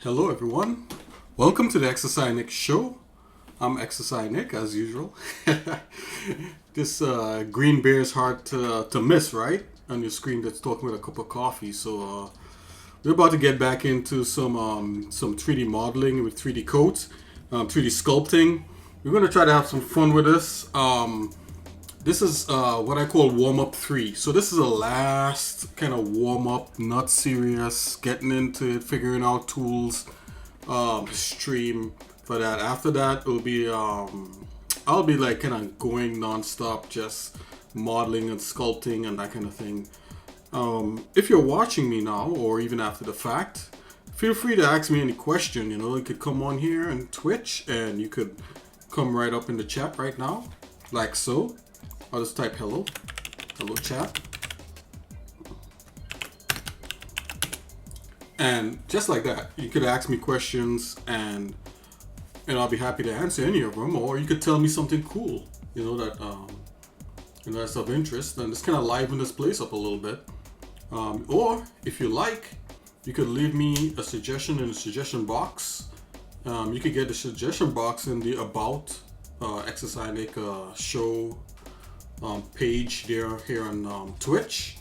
Hello everyone, welcome to the xsinick show. I'm xsinick as usual. This green bear is hard to miss, right? On your screen that's talking with a cup of coffee. So we're about to get back into some 3D modeling with 3D coats, 3D sculpting. We're going to try to have some fun with this. This is what I call warm-up 3. So this is the last kind of warm-up, not serious, getting into it, figuring out tools, stream for that. After that, it'll be, I'll be like kind of going non-stop, just modeling and sculpting and that kind of thing. If you're watching me now, or even after the fact, feel free to ask me any question. You could come on here and Twitch, and you could come right up in the chat right now, like so. I'll just type hello chat. And just like that, you could ask me questions and I'll be happy to answer any of them, or you could tell me something cool, that's of interest, and just kind of liven this place up a little bit. Or if you like, you could leave me a suggestion in the suggestion box. You could get the suggestion box in the About xsinick show page there here on Twitch,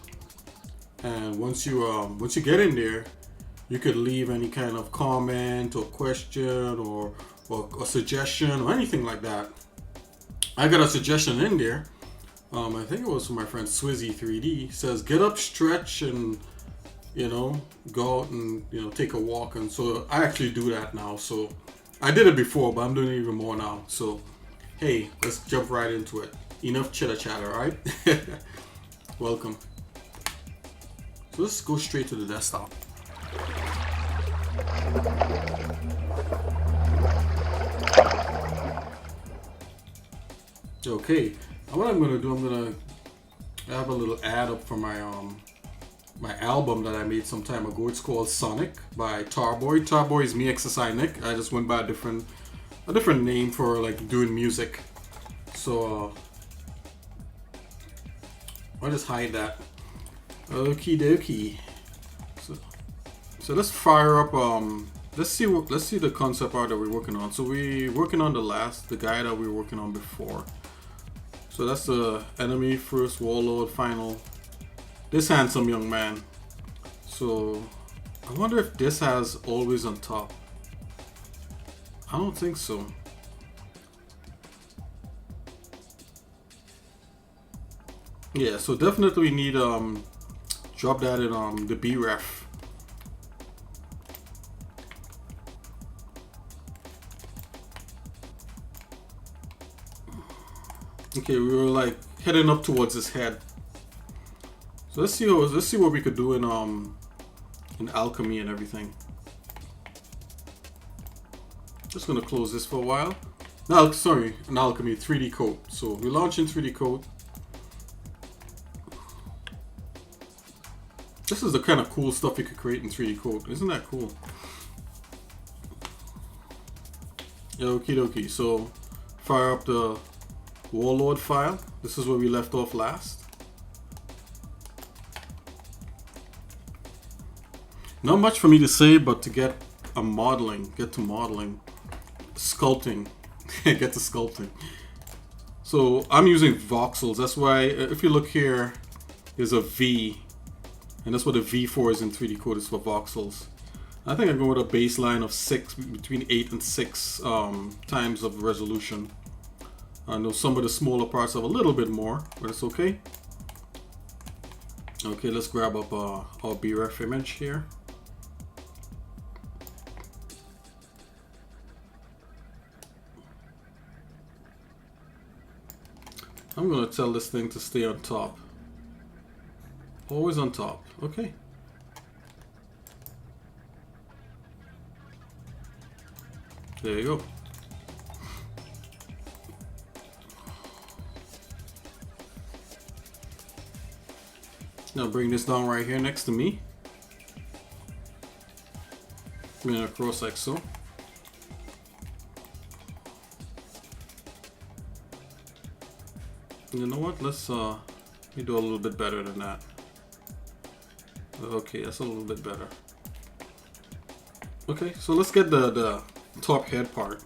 and once you get in there, you could leave any kind of comment or question or a suggestion or anything like that. I got a suggestion in there. I think it was from my friend Swizzy3D. Says get up, stretch, and go out and take a walk. And so I actually do that now. So I did it before, but I'm doing it even more now. So hey, let's jump right into it. Enough chitter chatter, right? Welcome. So let's go straight to the desktop. Okay, now what I'm gonna do, I'm gonna have a little ad up for my my album that I made some time ago. It's called Sonic by Tarboy. Tarboy is me, xsinick. I just went by a different name for like doing music. So I'll just hide that. Okie dokie. So let's fire up. Let's see the concept art that we're working on. So we're working on the guy that we were working on before. So that's the enemy first warlord final. This handsome young man. So I wonder if this has always on top. I don't think so. Yeah, so definitely need drop that in the bref. Okay, we were like heading up towards his head. So let's see what we could do in Alchemy and everything. Just gonna close this for a while. Now, sorry, an Alchemy 3D coat. So we're launching 3D coat. This is the kind of cool stuff you could create in 3D code. Isn't that cool? Yeah, okie dokie. So fire up the warlord file. This is where we left off last. Not much for me to say, but to get to modeling, sculpting, get to sculpting. So I'm using voxels. That's why if you look here, there's a V. And that's what the V4 is in 3D code, is for voxels. I think I'm going with a baseline of 6, between 8 and 6 times of resolution. I know some of the smaller parts have a little bit more, but it's okay. Okay, let's grab up our bref image here. I'm going to tell this thing to stay on top. Always on top. Okay. There you go. Now bring this down right here next to me. Bring it across like so. You know what? Let's do a little bit better than that. Okay, that's a little bit better. Okay, so let's get the top head part.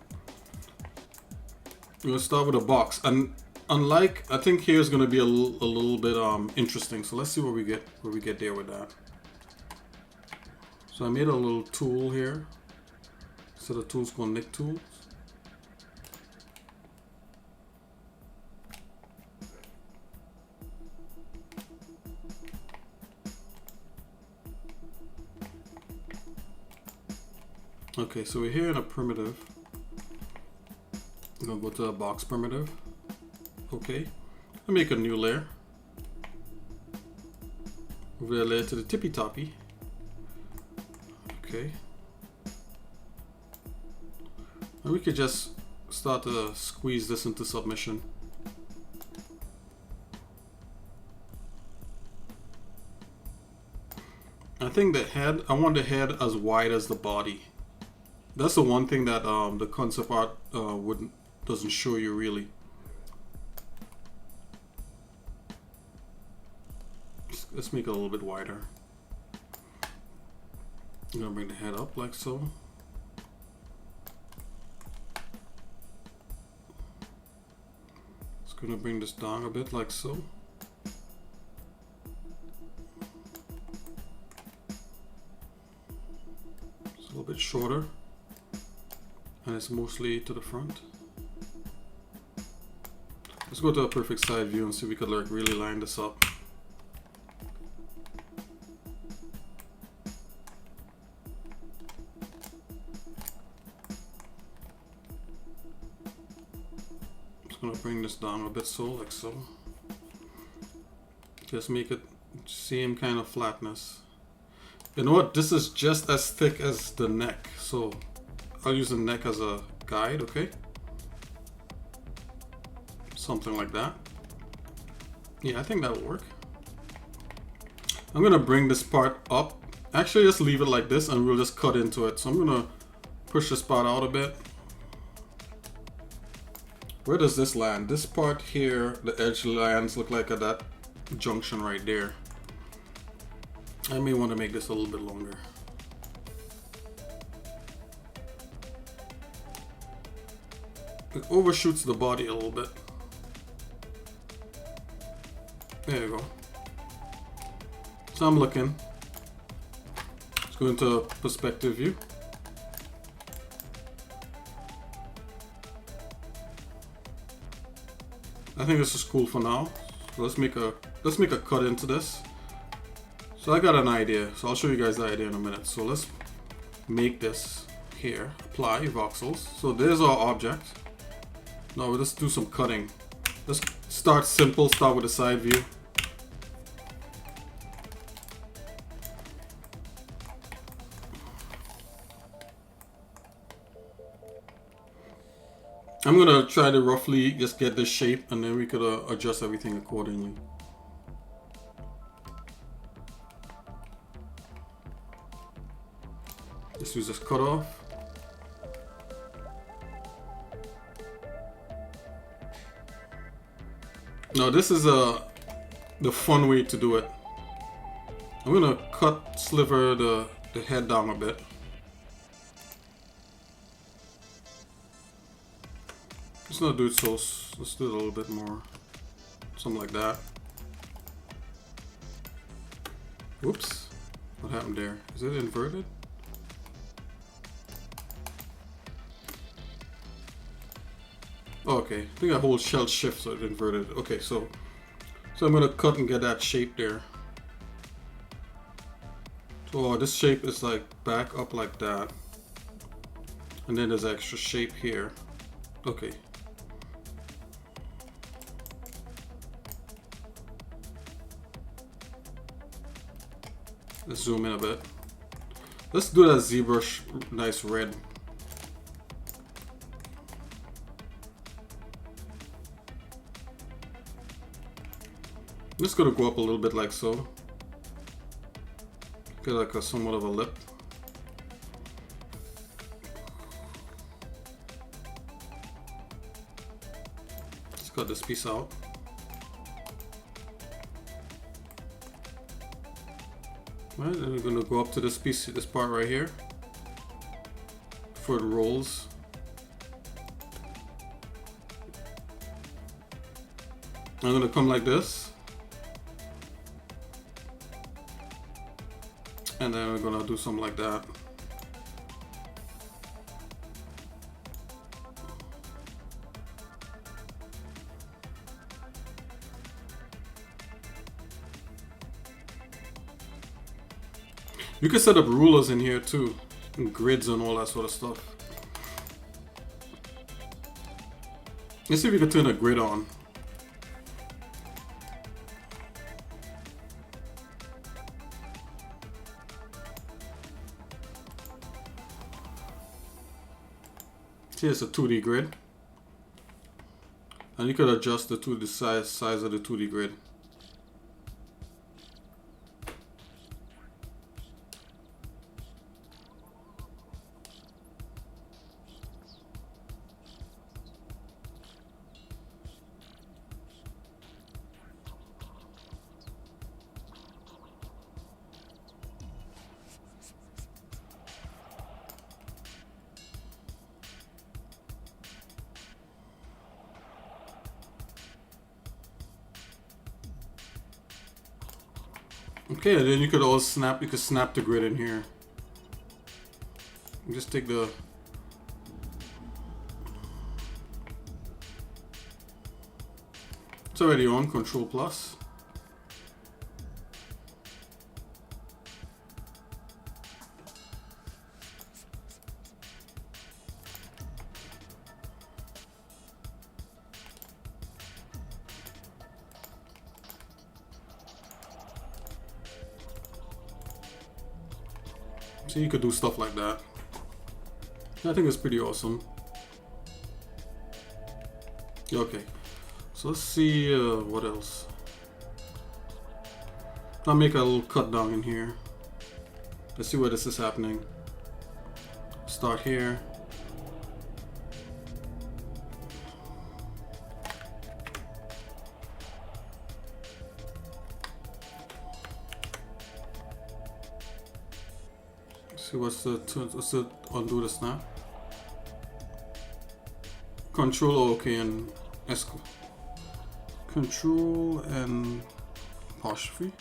We're gonna start with a box, and unlike, I think here's gonna be a little bit interesting. So let's see where we get there with that. So I made a little tool here. So the tool's called nick tools. Okay, so we're here in a primitive. I'm gonna go to a box primitive. Okay, I make a new layer. Move that layer to the tippy toppy. Okay. And we could just start to squeeze this into submission. I think the head, I want the head as wide as the body. That's the one thing that the concept art doesn't show you really. Let's make it a little bit wider. I'm gonna bring the head up like so. Just gonna bring this down a bit like so. It's a little bit shorter. And it's mostly to the front. Let's go to a perfect side view and see if we could like really line this up. Just gonna bring this down a bit so, like so. Just make it same kind of flatness. You know what? This is just as thick as the neck, so I'll use the neck as a guide, okay? Something like that. Yeah, I think that'll work. I'm gonna bring this part up. Actually, just leave it like this and we'll just cut into it. So I'm gonna push this part out a bit. Where does this land? This part here, the edge lands look like at that junction right there. I may want to make this a little bit longer. It overshoots the body a little bit. There you go. So I'm looking. Let's go into perspective view. I think this is cool for now. So let's make a cut into this. So I got an idea. So I'll show you guys the idea in a minute. So let's make this here. Apply voxels. So there's our object. Now we'll just do some cutting. Let's start simple, start with a side view. I'm gonna try to roughly just get this shape and then we could adjust everything accordingly. Let's use this cutoff. Now this is the fun way to do it. I'm gonna sliver the head down a bit. Let's not do it so, let's do it a little bit more. Something like that. Whoops. What happened there? Is it inverted? Oh, okay, I think I hold shell shift so it inverted. Okay, so I'm gonna cut and get that shape there. So this shape is like back up like that. And then there's extra shape here. Okay. Let's zoom in a bit. Let's do that ZBrush nice red. I'm just gonna go up a little bit like so. Get like a somewhat of a lip. Let's cut this piece out. Right, and we're gonna go up to this piece, this part right here. for the rolls. I'm gonna come like this, and then we're gonna do something like that. You can set up rulers in here too, and grids and all that sort of stuff. Let's see if we can turn a grid on. See, it's a 2D grid, and you could adjust the size of the 2D grid. Okay, and then you could always snap the grid in here. Just take the it's already on, Control Plus. So you could do stuff like that. I think it's pretty awesome. Okay, so let's see what else. I'll make a little cut down in here. Let's see where this is happening. Start here. See what's the undo the snap. Control OK and Control and apostrophe.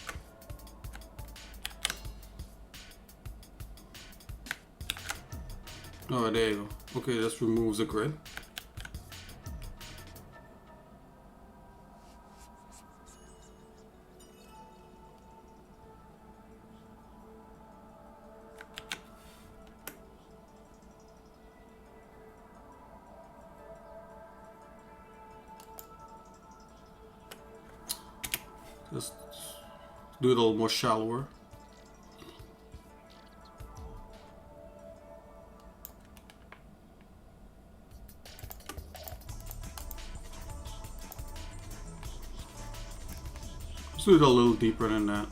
Oh, there you go. Okay, this removes the grid. Just do it a little more shallower. Let's do it a little deeper than that.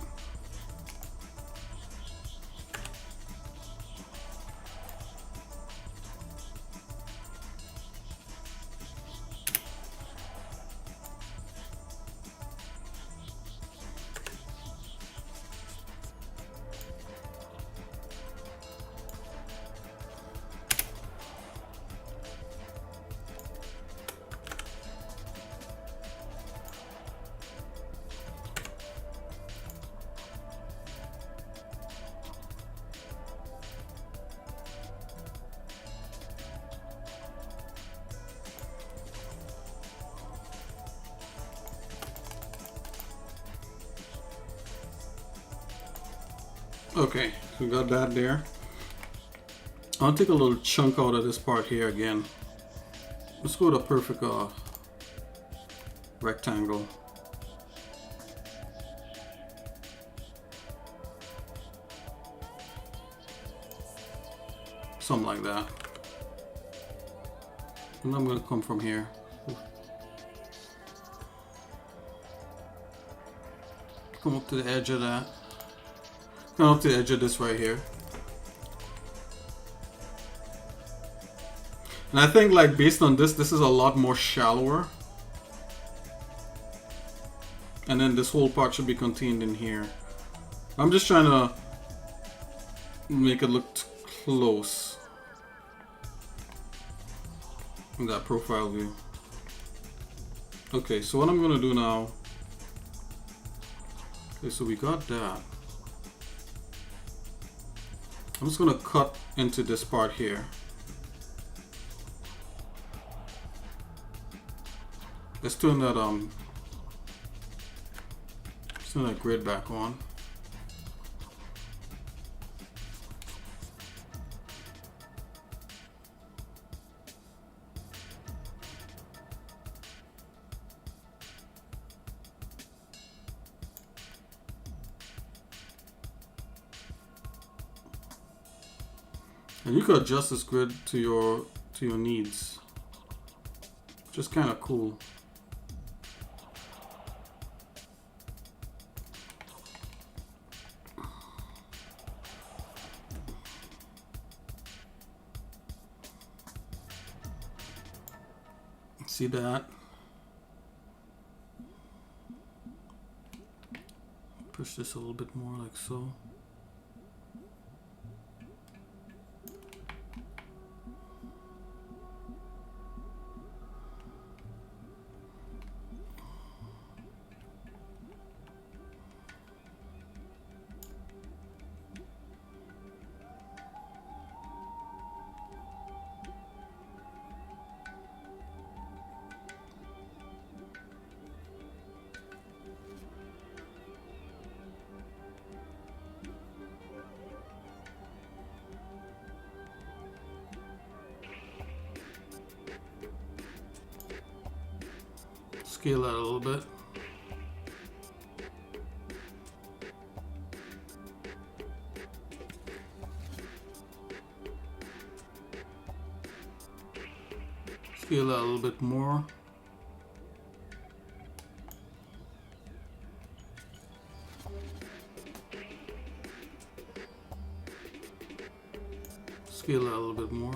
Okay, so we got that there. I'll take a little chunk out of this part here again. Let's go to a perfect rectangle. Something like that. And I'm going to come from here. Come up to the edge of that. Come up to the edge of this right here. And I think, like, based on this is a lot more shallower. And then this whole part should be contained in here. I'm just trying to make it look close. in that profile view. Okay, so what I'm gonna do now, okay, so we got that. I'm just gonna cut into this part here. Let's turn that grid back on. And you could adjust this grid to your needs. Just kind of cool. See that? Push this a little bit more like so. Scale that a little bit. Scale that a little bit more. Scale that a little bit more.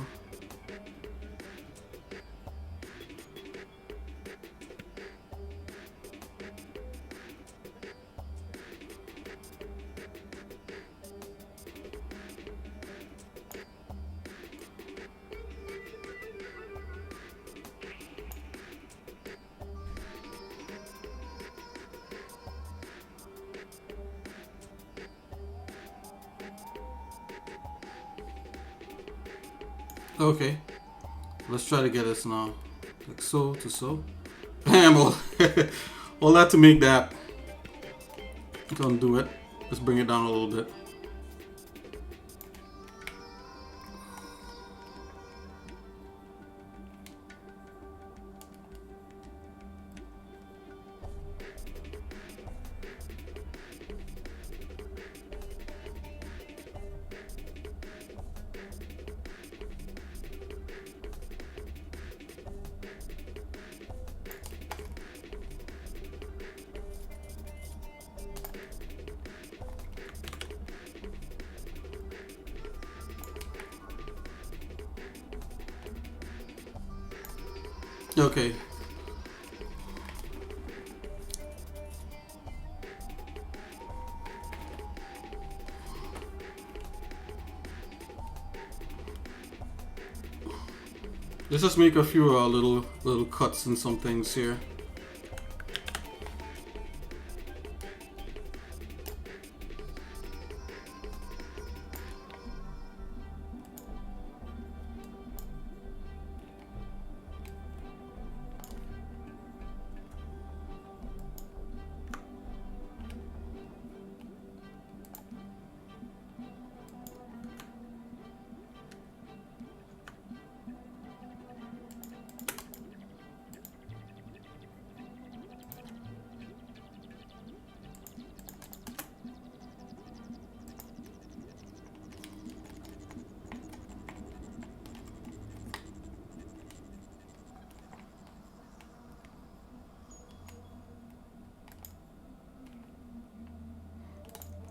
Okay, let's try to get this now, like so to so. Bam! All that to make that. Don't do it. Let's bring it down a little bit. Okay. Let's just make a few little cuts and some things here.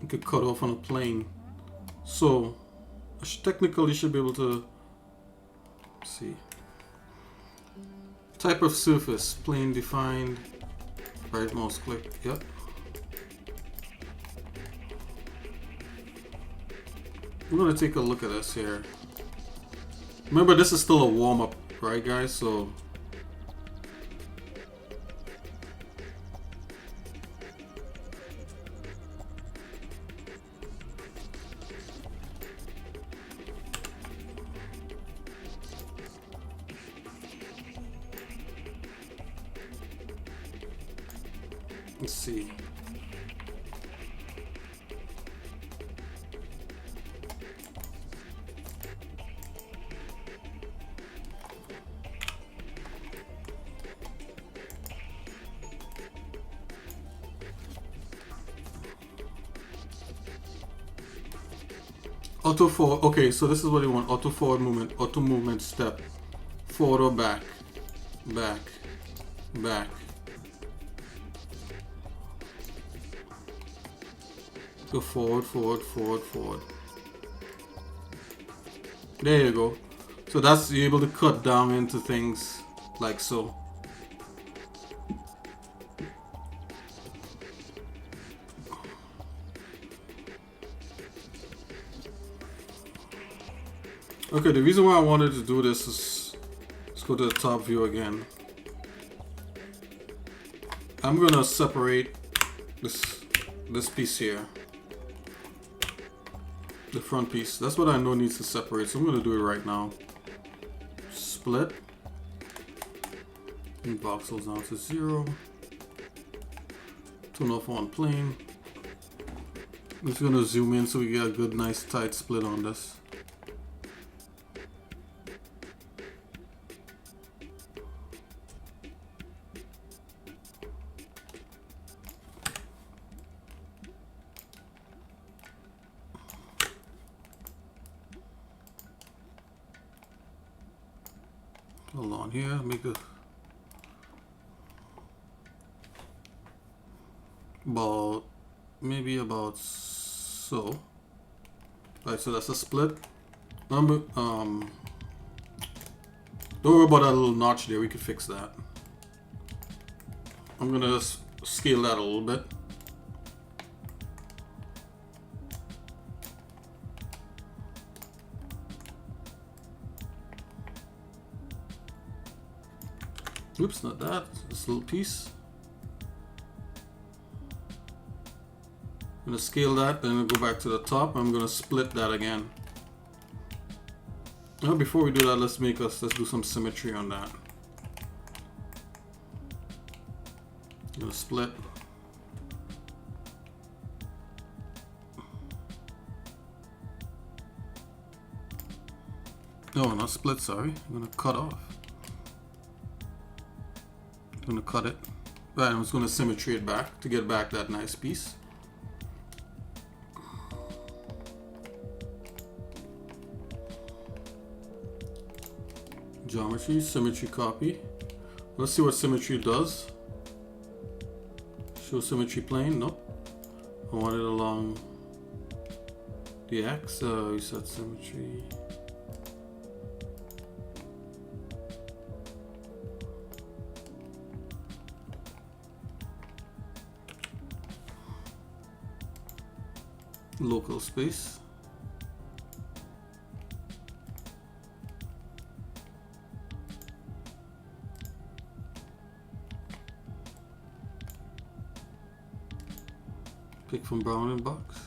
You could cut off on a plane. So technically you should be able to see. Type of surface, plane defined, right mouse click, yep. I'm gonna take a look at this here. Remember, this is still a warm-up right, guys? So let's see. Auto forward. Okay, so this is what you want. Auto forward movement. Auto movement step. Forward or back. Back. Back. Go forward, forward, forward, forward. There you go. So that's, you're able to cut down into things like so. Okay, the reason why I wanted to do this is, let's go to the top view again. I'm gonna separate this piece here. The front piece. That's what I know needs to separate, so I'm gonna do it right now. Split. And voxels down to 0. Turn off on plane. I'm just gonna zoom in so we get a good, nice, tight split on this. Hold on here, make it about, maybe about so. Alright, so that's a split. Remember, don't worry about that little notch there, we can fix that. I'm gonna scale that a little bit. Oops, not that. This little piece. I'm gonna scale that, then I'll go back to the top. I'm gonna split that again. Now, before we do that, let's do some symmetry on that. I'm gonna split. No, not split. Sorry. I'm gonna cut off. I'm gonna cut it. Right, I'm just gonna symmetry it back to get back that nice piece. Geometry, symmetry copy. Let's see what symmetry does. Show symmetry plane, nope. I want it along the X, we set symmetry. Local space. Pick from bounding box.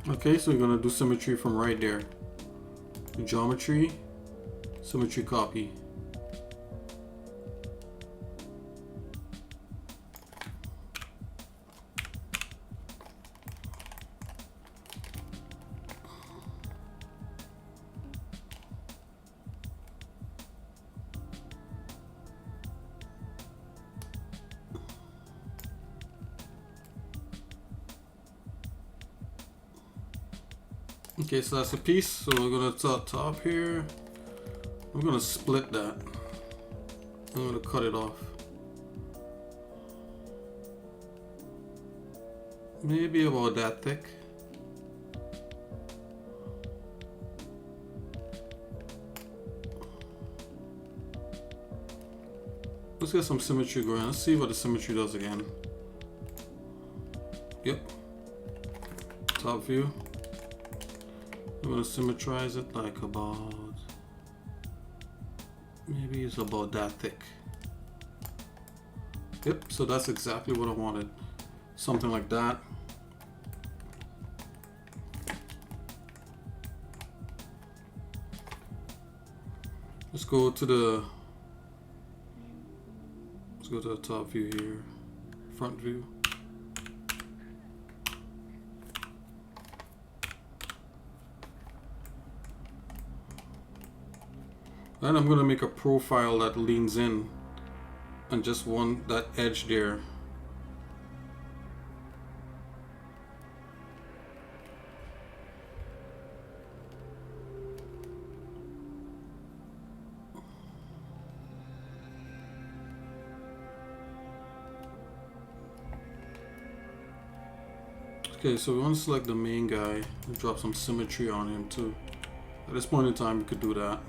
Okay, so we're gonna do symmetry from right there. Geometry, symmetry copy. Okay, so that's a piece. So we're gonna top here. I'm gonna split that. I'm gonna cut it off. Maybe about that thick. Let's get some symmetry going. Let's see what the symmetry does again. Yep. Top view. I'm gonna symmetrize it like about, maybe it's about that thick. Yep, so that's exactly what I wanted. Something like that. Let's go to the top view here. Front view. Then I'm gonna make a profile that leans in and just want that edge there. Okay, so we want to select the main guy and drop some symmetry on him too. At this point in time, we could do that.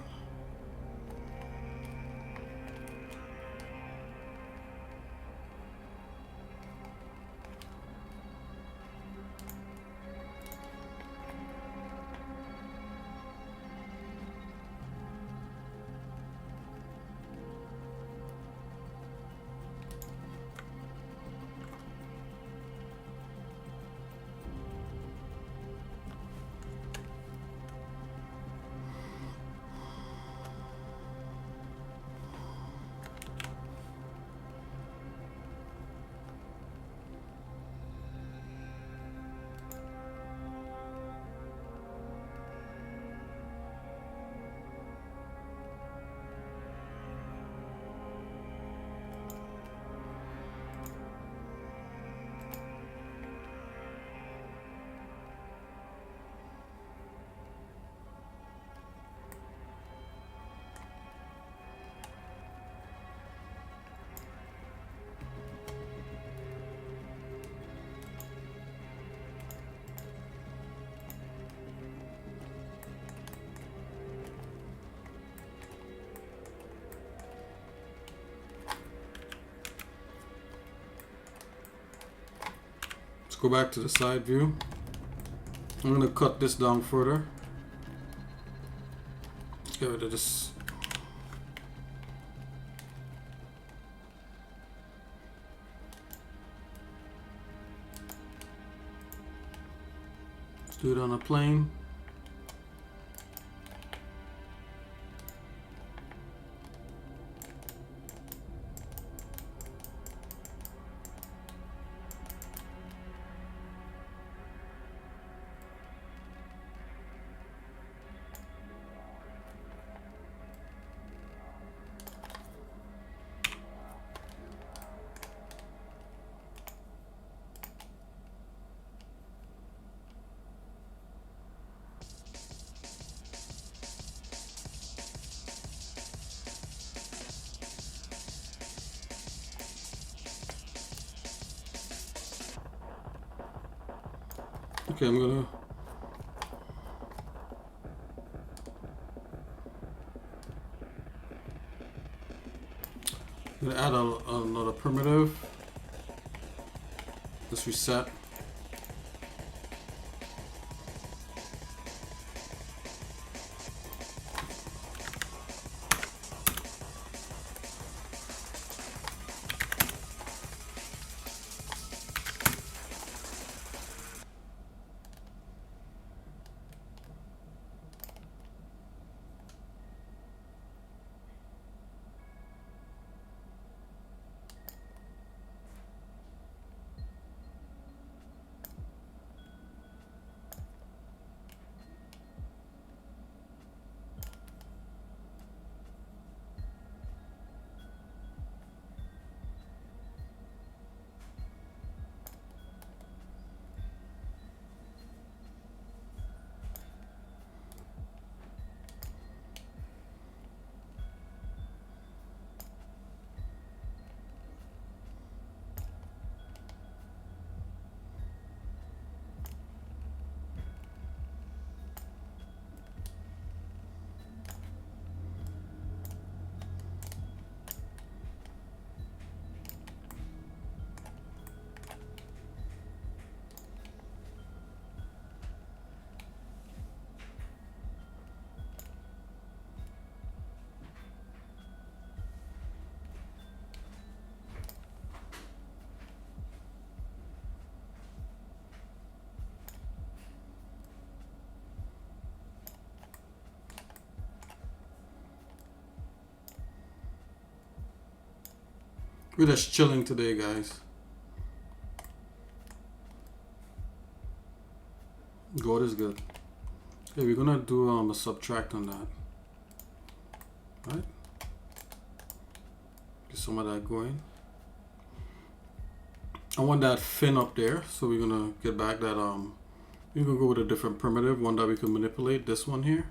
Go back to the side view. I'm going to cut this down further. Get rid of this. Let's do it on a plane. Okay, I'm gonna add another primitive. Let's reset. We're just chilling today, guys. God is good. Okay, we're gonna do a subtract on that. Right? Get some of that going. I want that fin up there, so we're gonna get back that we're gonna go with a different primitive, one that we can manipulate. This one here.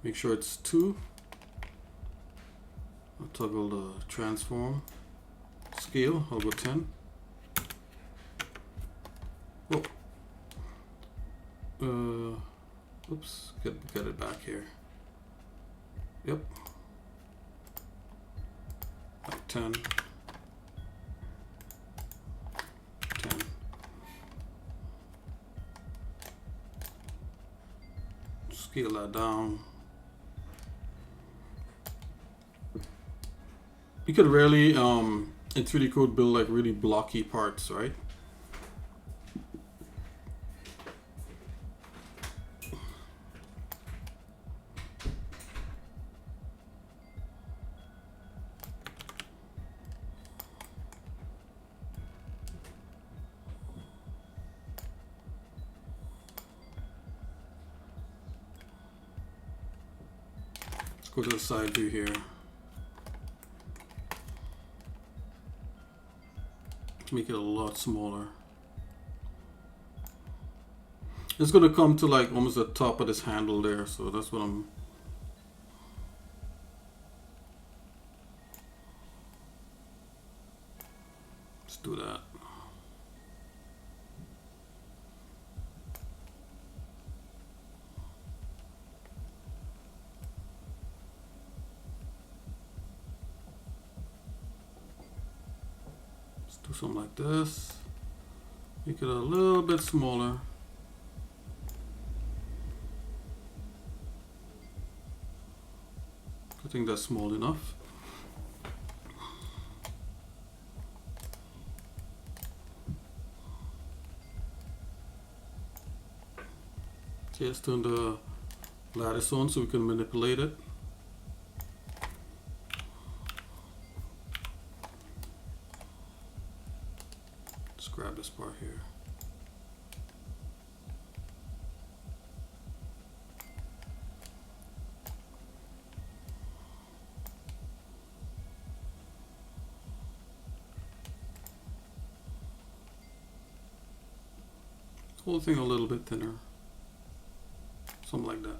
Make sure it's 2. I'll toggle the transform. Scale, I'll go 10. Whoa. Oops, get it back here. Yep. Like 10. 10. Scale that down. You could really in 3D code build like really blocky parts, right? Let's go to the side view here. Make it a lot smaller. It's gonna come to like almost the top of this handle there, so that's what I'm. Let's do that. Do something like this. Make it a little bit smaller. I think that's small enough. Okay, let's turn the lattice on so we can manipulate it. Grab this part here. Whole thing a little bit thinner. Something like that.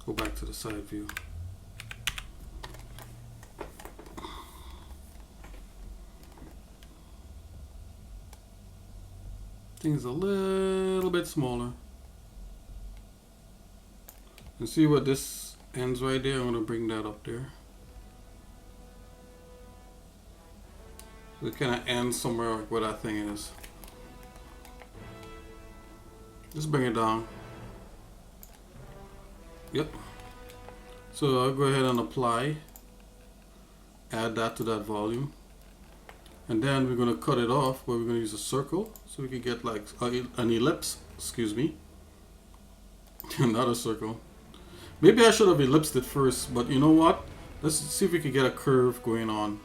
Go back to the side view. Things a little bit smaller. And see what this ends right there? I'm going to bring that up there. It kind of ends somewhere like where that thing is. Just bring it down. Yep. So I'll go ahead and apply. Add that to that volume. And then we're going to cut it off, but we're going to use a circle so we can get like an ellipse, excuse me. Not a circle. Maybe I should have ellipsed it first, but you know what? Let's see if we can get a curve going on.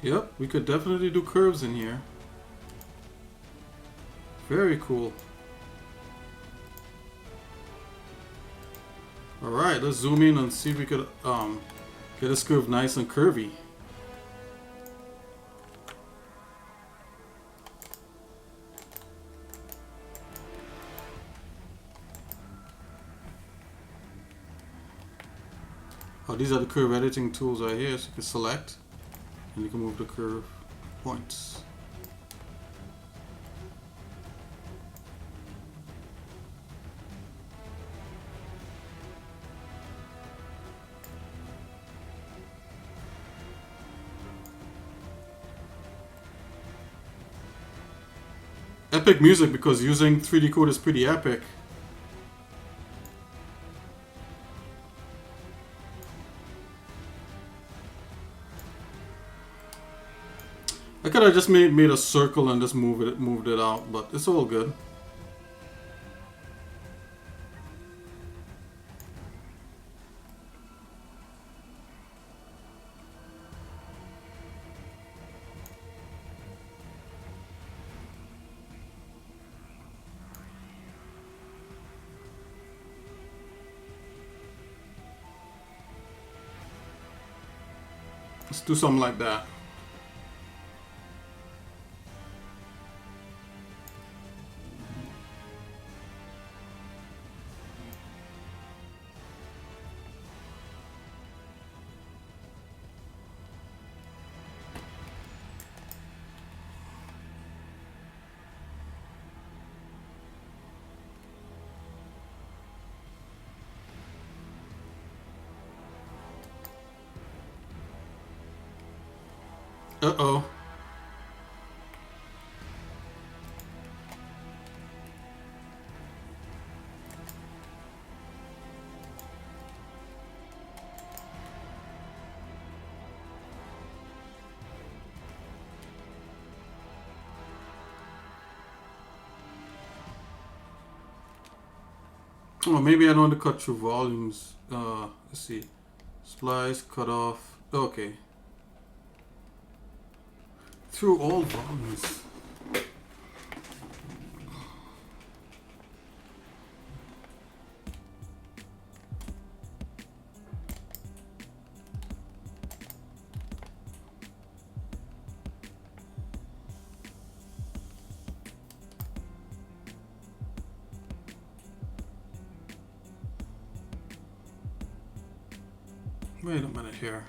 Yep, we could definitely do curves in here. Very cool. Alright, let's zoom in and see if we could get this curve nice and curvy. Oh, these are the curve editing tools right here, so you can select and you can move the curve points. Epic music, because using 3D code is pretty epic. I could have just made a circle and just moved it out, but it's all good. Let's do something like that. Uh-oh. Oh, maybe I don't want to cut through volumes. Let's see. Splice, cut off. Okay. Through all volumes. Wait a minute here.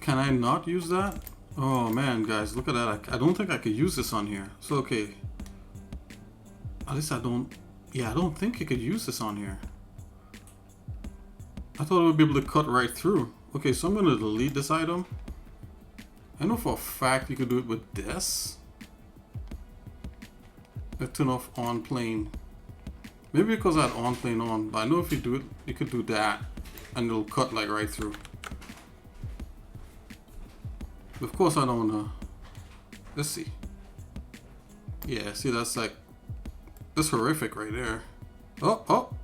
Can I not use that? Oh man, guys, look at that. I don't think I could use this on here. So, okay. At least I don't... Yeah, I don't think you could use this on here. I thought I would be able to cut right through. Okay, so I'm going to delete this item. I know for a fact you could do it with this. Let's turn off on plane. Maybe because I had on plane on, but I know if you do it, you could do that. And it'll cut like right through. Of course I don't wanna. Let's see. Yeah, see that's like, that's horrific right there. Oh, oh.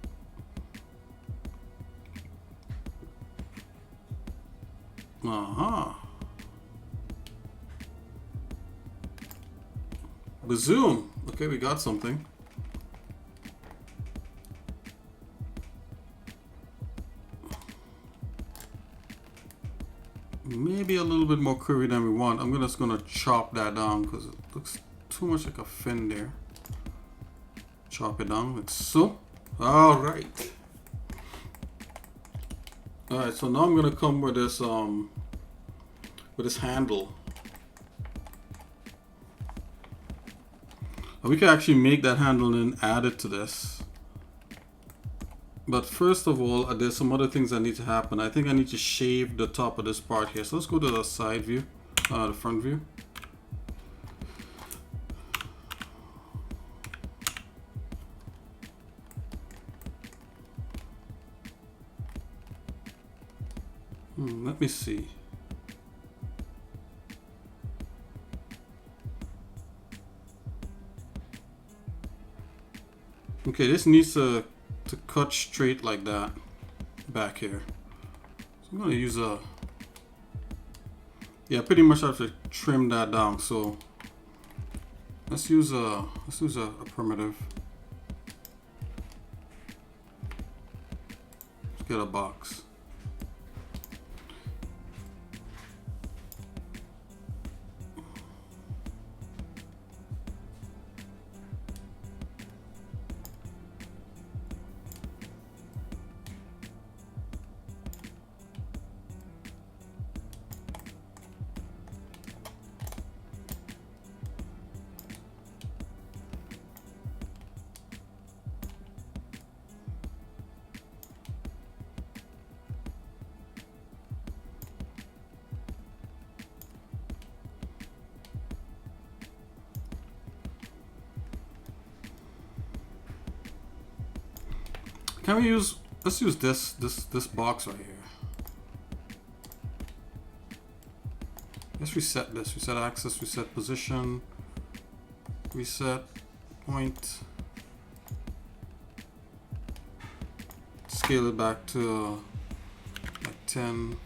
Uh-huh. Bazoom. Okay, we got something. Maybe a little bit more curvy than we want. I'm just gonna chop that down because it looks too much like a fin there. Chop it down like so. Alright. Alright, so now I'm gonna come with this handle. We can actually make that handle and add it to this. But first of all, there's some other things that need to happen. I think I need to shave the top of this part here. So let's go to the side view, the front view. Let me see. Okay, this needs to cut straight like that back here. So I'm gonna use a, yeah, pretty much have to trim that down. So let's use a primitive. Let's get a box. Can we use, let's use this box right here. Let's reset this. Reset axis, reset position, reset point. Scale it back to like 10.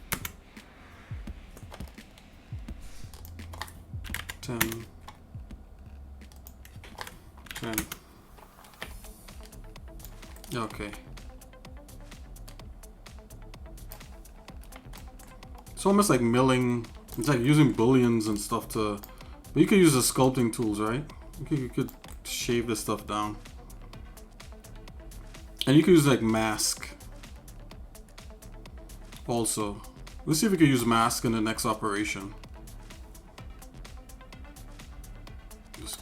10. 10. Okay. It's almost like milling. It's like using booleans and stuff to. But you could use the sculpting tools, right? You could shave this stuff down. And you could use like mask. Also, let's see if we can use mask in the next operation. Just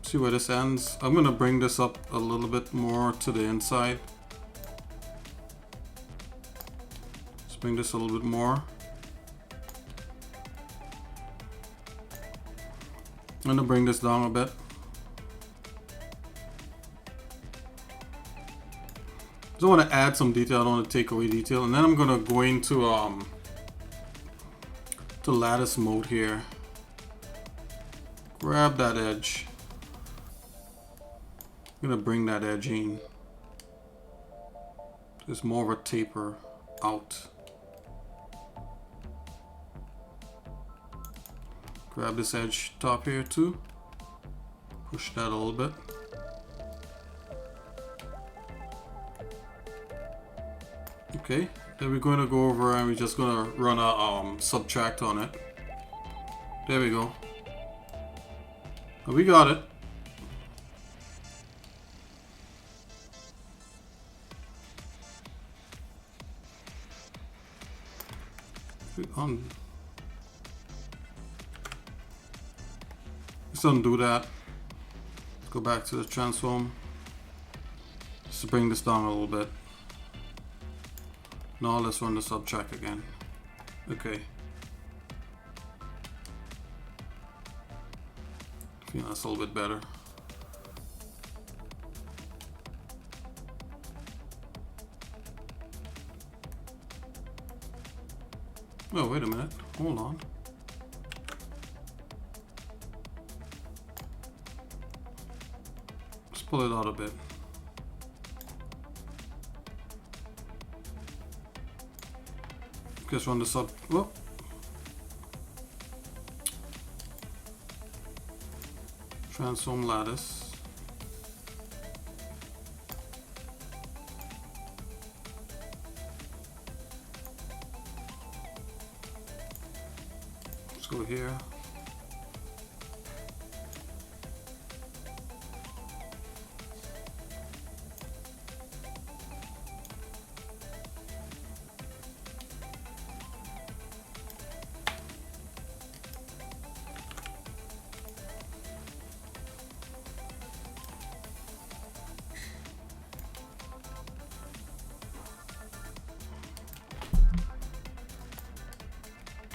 see where this ends. I'm gonna bring this up a little bit more to the inside. Let's bring this a little bit more. I'm gonna bring this down a bit. So I want to add some detail. I don't want to take away detail, and then I'm gonna go into to lattice mode here. Grab that edge. I'm gonna bring that edge in. There's more of a taper out. Grab this edge top here too. Push that a little bit. Okay, then we're going to go over and we're just going to run a subtract on it. There we go. We got it. Let's undo that. Let's go back to the transform. Just bring this down a little bit. Now let's run the subtract again. Okay. I feel that's a little bit better. Oh, wait a minute. Hold on. Let's pull it out a bit. Just run this up. Whoa. Transform lattice. Let's go here.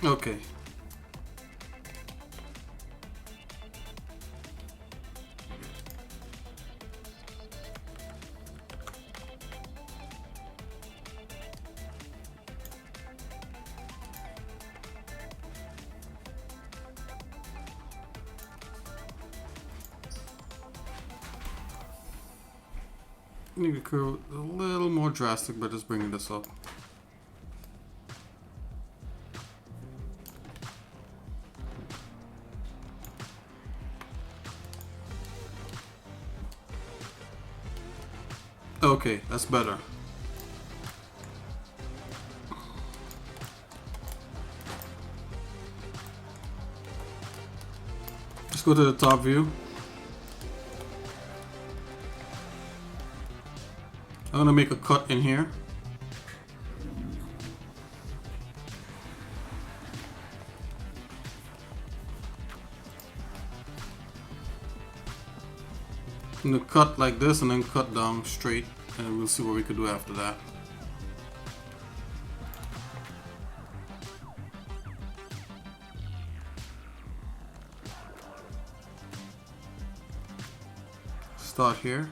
Okay. Need to go a little more drastic by just bringing this up. Okay, that's better. Let's go to the top view. I'm gonna make a cut in here. I'm gonna cut like this and then cut down straight, and we'll see what we could do after that. start here.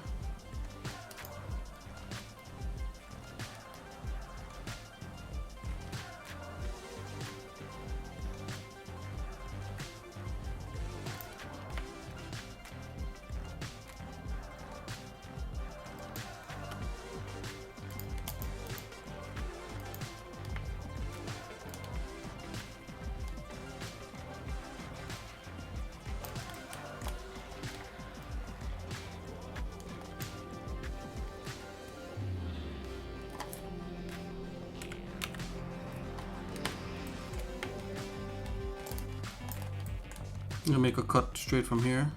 I'm gonna make a cut straight from here.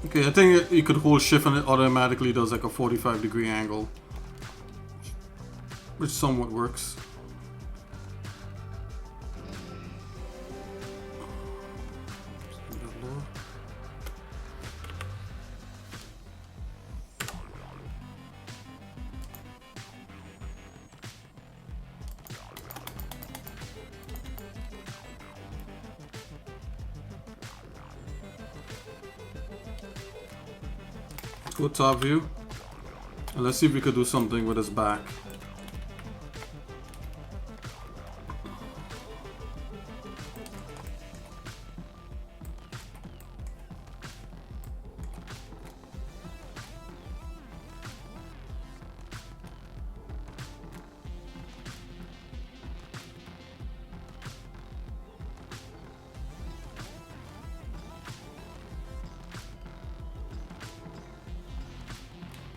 Okay, I think you could hold shift and it automatically does like a 45-degree angle, which somewhat works. Go top view, and let's see if we could do something with his back.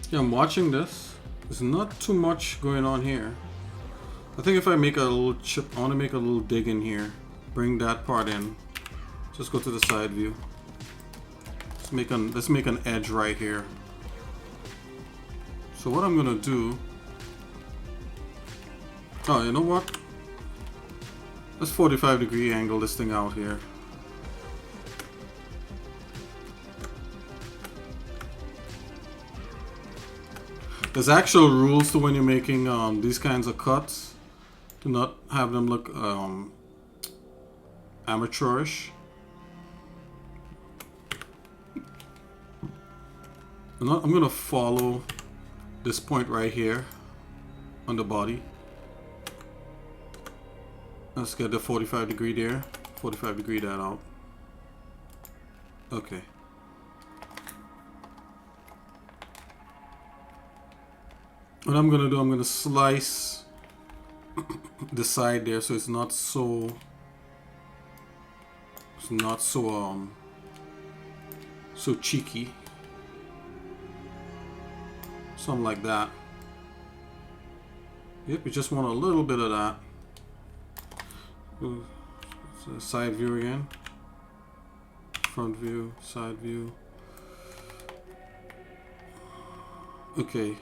Yeah, I'm watching this. There's not too much going on here. I think if I make a little chip, I want to make a little dig in here. Bring that part in. Just go to the side view. Let's make an edge right here. So what I'm gonna do? Oh, you know what? Let's 45-degree angle this thing out here. There's actual rules to when you're making these kinds of cuts. Do not have them look amateurish. I'm gonna follow this point right here on the body. Let's get the 45-degree there. 45-degree that out. Okay. What I'm gonna do, I'm gonna slice the side there so it's not so so cheeky. Something like that. Yep, we just want a little bit of that. So side view again. Front view, side view. Okay.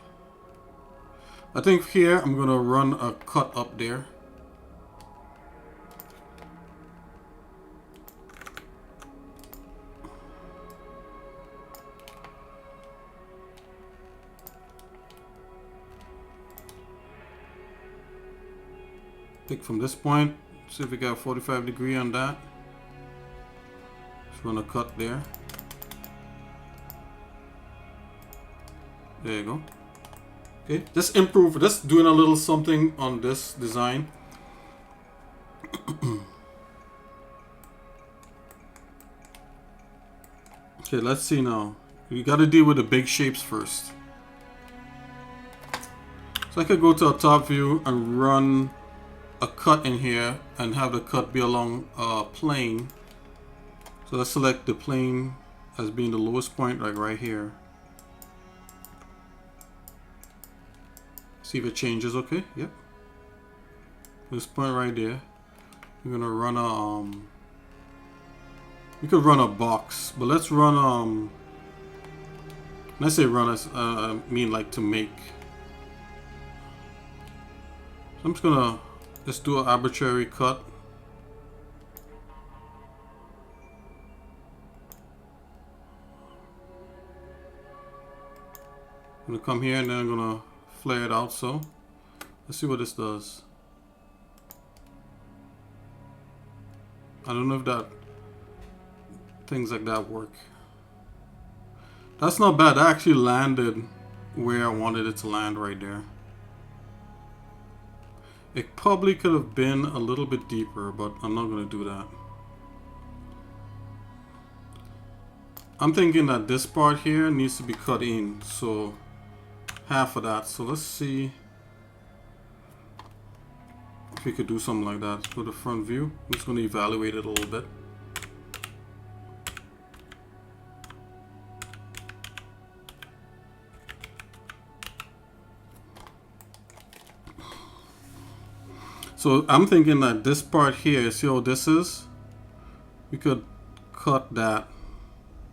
I think here I'm gonna run a cut up there. Pick from this point, see if we got 45-degree on that. Just run a cut there. There you go. Okay, just improve, just doing a little something on this design. Okay, let's see now. We gotta deal with the big shapes first. So I could go to a top view and run a cut in here and have the cut be along a plane. So let's select the plane as being the lowest point, like right here. See if it changes. Okay, yep. This point right there. We're gonna run a we could run a box, but let's run when I say run, I mean like to make. So I'm just gonna just do an arbitrary cut. I'm gonna come here and then I'm gonna flare it out. So let's see what this does. I don't know if that things like that work. That's not bad. That actually landed where I wanted it to land right there. It probably could have been a little bit deeper, but I'm not going to do that. I'm thinking that this part here needs to be cut in, so half of that. So let's see if we could do something like that. Let's go to front view. I'm just going to evaluate it a little bit. So I'm thinking that this part here, see how this is? We could cut that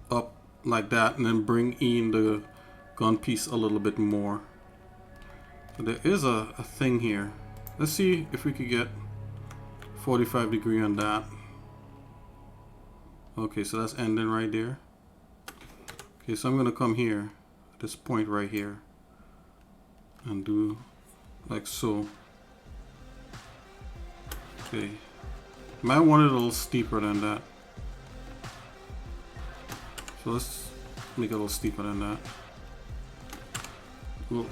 up like that and then bring in the gun piece a little bit more. So there is a thing here. Let's see if we could get 45 degree on that. Okay, so that's ending right there. Okay, so I'm gonna come here, this point right here, and do like so. Okay, might want it a little steeper than that. So let's make it a little steeper than that. Cool.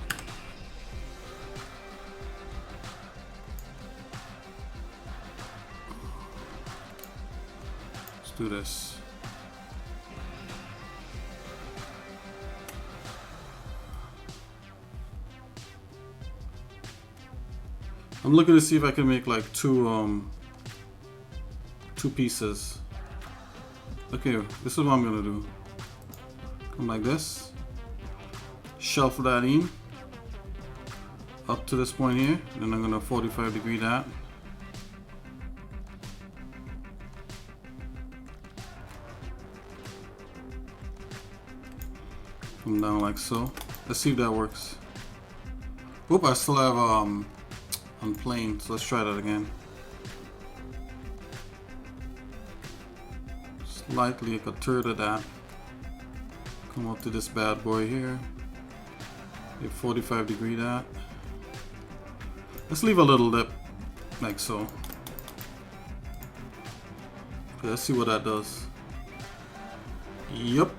Let's do this. I'm looking to see if I can make like two pieces. Okay, this is what I'm gonna do. Come like this, shuffle that in up to this point here, then I'm gonna 45 degree that. Come down like so. Let's see if that works. Oop, I still have on plane, so let's try that again. Slightly like a third of that. Come up to this bad boy here. Hit 45 degree that. Let's leave a little lip, like so. Okay, let's see what that does. Yup.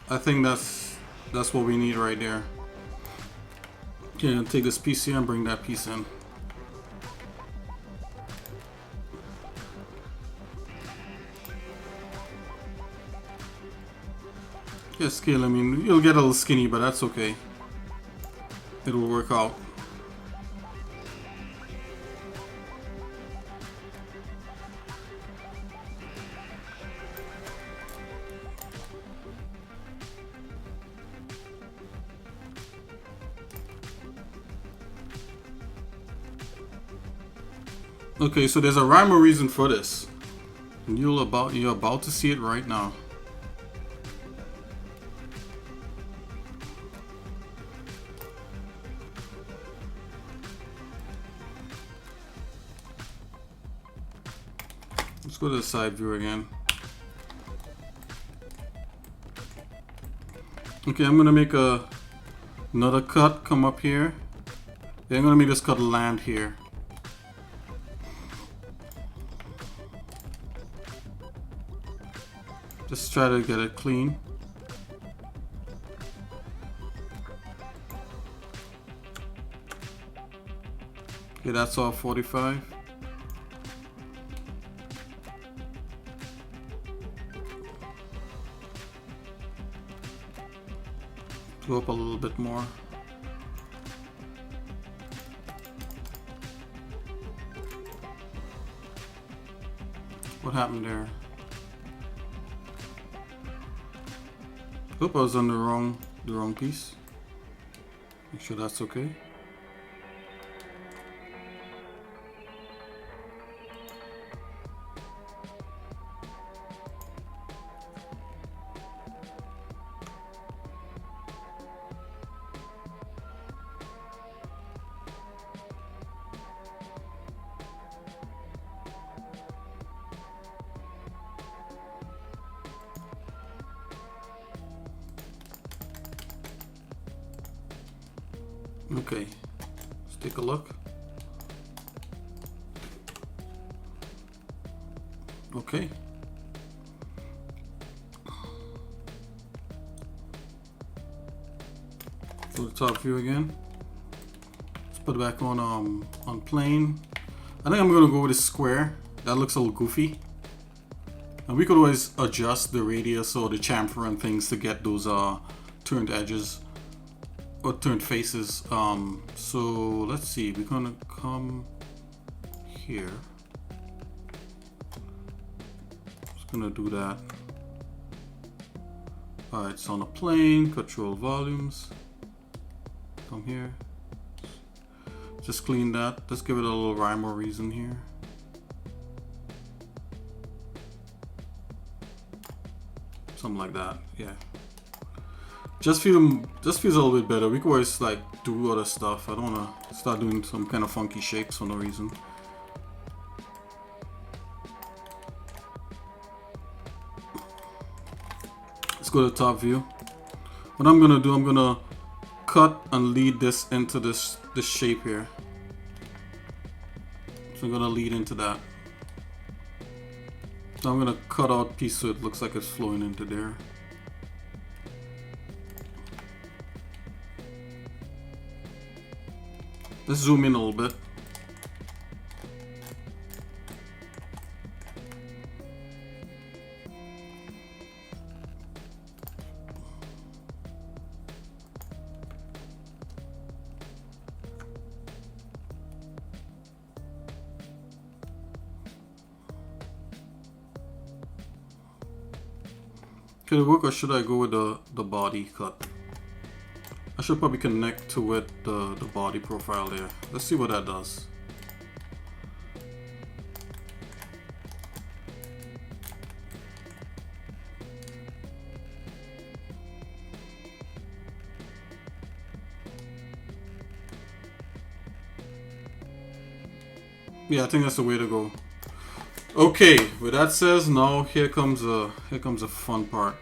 I think that's what we need right there. Okay, I'll take this piece here and bring that piece in. Yeah, scale, I mean, you'll get a little skinny, but that's okay. It'll work out. Okay, so there's a rhyme or reason for this. And you're about to see it right now. Let's go to the side view again. Okay, I'm gonna make another cut, come up here. Then I'm gonna make this cut land here. Just try to get it clean. Okay, that's all 45. Go up a little bit more. What happened there? Oop, I was on the wrong piece. Make sure that's okay. Okay, let's take a look. Okay. Go to top view again. Let's put it back on plane. I think I'm gonna go with a square. That looks a little goofy. And we could always adjust the radius or the chamfer and things to get those turned edges or turned faces. So let's see, we're gonna come here. Just gonna do that. Alright, it's on a plane, control volumes. Come here. Just clean that. Let's give it a little rhyme or reason here. Something like that, yeah. Just feels a little bit better. We could always like do other stuff. I don't wanna start doing some kind of funky shapes for no reason. Let's go to top view. What I'm gonna do, I'm gonna cut and lead this into this shape here. So I'm gonna lead into that. So I'm gonna cut out a piece so it looks like it's flowing into there. Let's zoom in a little bit. Could it work, or should I go with the body cut? I should probably connect to it the body profile there. Let's see what that does. Yeah, I think that's the way to go. Okay, with that says, now here comes a fun part.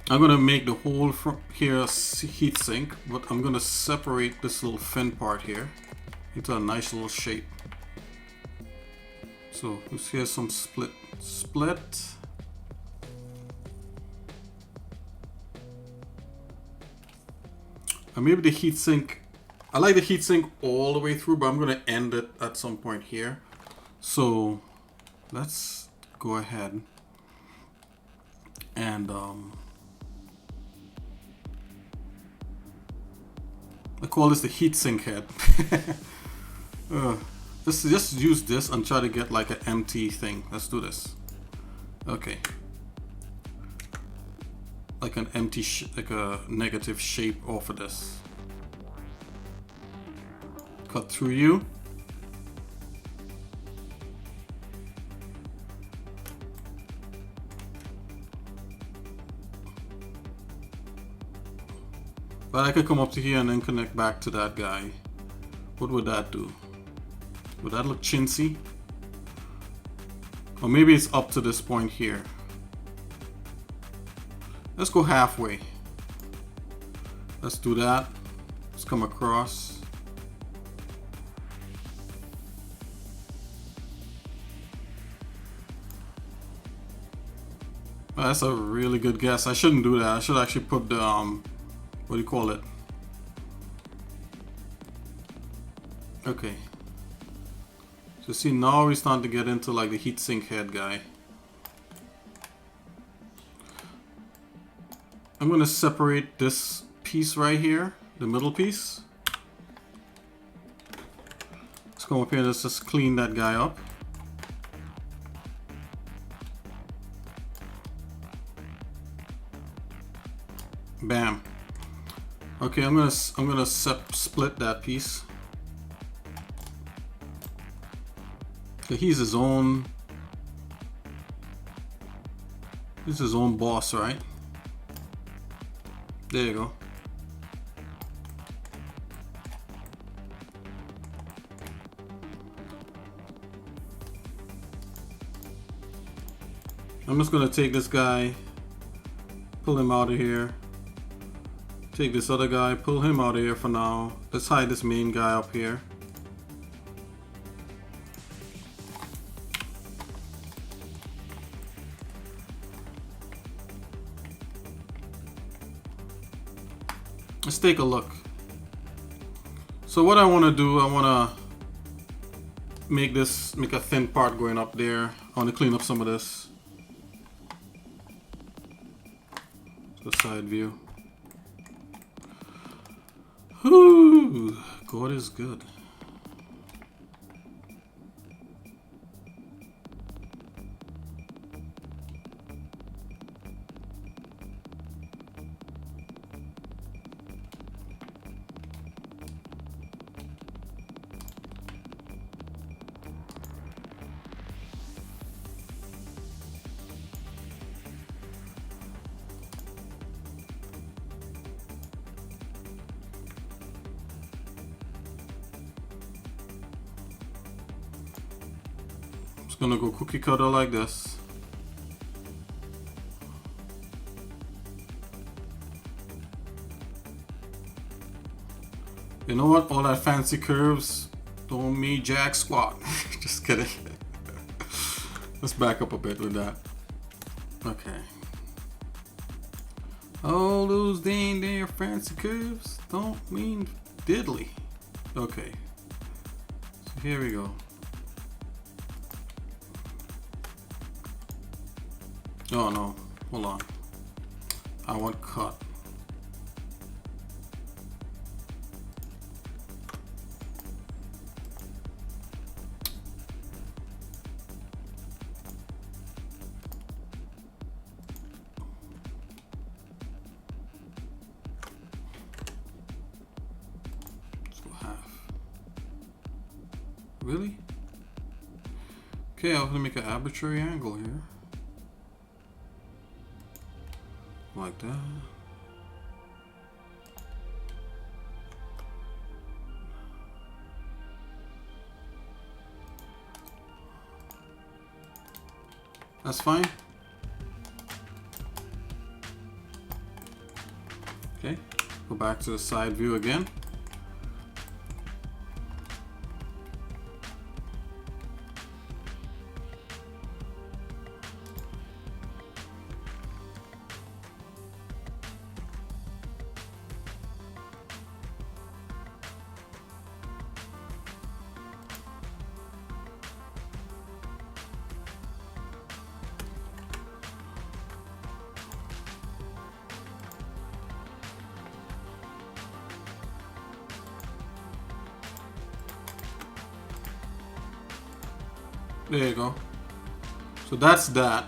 I'm gonna make the whole front here heat sink, but I'm gonna separate this little fin part here into a nice little shape. So here's some split. And maybe the heat sink. I like the heat sink all the way through, but I'm gonna end it at some point here. So let's go ahead and I call this the heatsink head. Let's just use this and try to get like an empty thing. Let's do this. Okay. Like an empty, like a negative shape off of this. Cut through you. But I could come up to here and then connect back to that guy. What would that do? Would that look chintzy? Or maybe it's up to this point here. Let's go halfway. Let's do that. Let's come across. Well, that's a really good guess. I shouldn't do that. I should actually put the what do you call it? Okay. So see, now we're starting to get into like the heatsink head guy. I'm gonna separate this piece right here, the middle piece. Let's come up here, let's just clean that guy up. Bam. Okay, I'm gonna split that piece. Okay, he's his own boss, right? There you go. I'm just gonna take this guy, pull him out of here. Take this other guy, pull him out of here for now. Let's hide this main guy up here. Let's take a look. So what I want to do, I want to make a thin part going up there. I want to clean up some of this. The side view. Whew, God is good. Just gonna go cookie cutter like this. You know what? All that fancy curves don't mean jack squat. Just kidding. Let's back up a bit with that. Okay. All those dang fancy curves don't mean diddly. Okay. So here we go. Oh no, hold on. I want cut. Let's go half. Really? Okay, I'm gonna make an arbitrary angle here. Like that. That's fine. Okay, go back to the side view again. There you go. So that's that.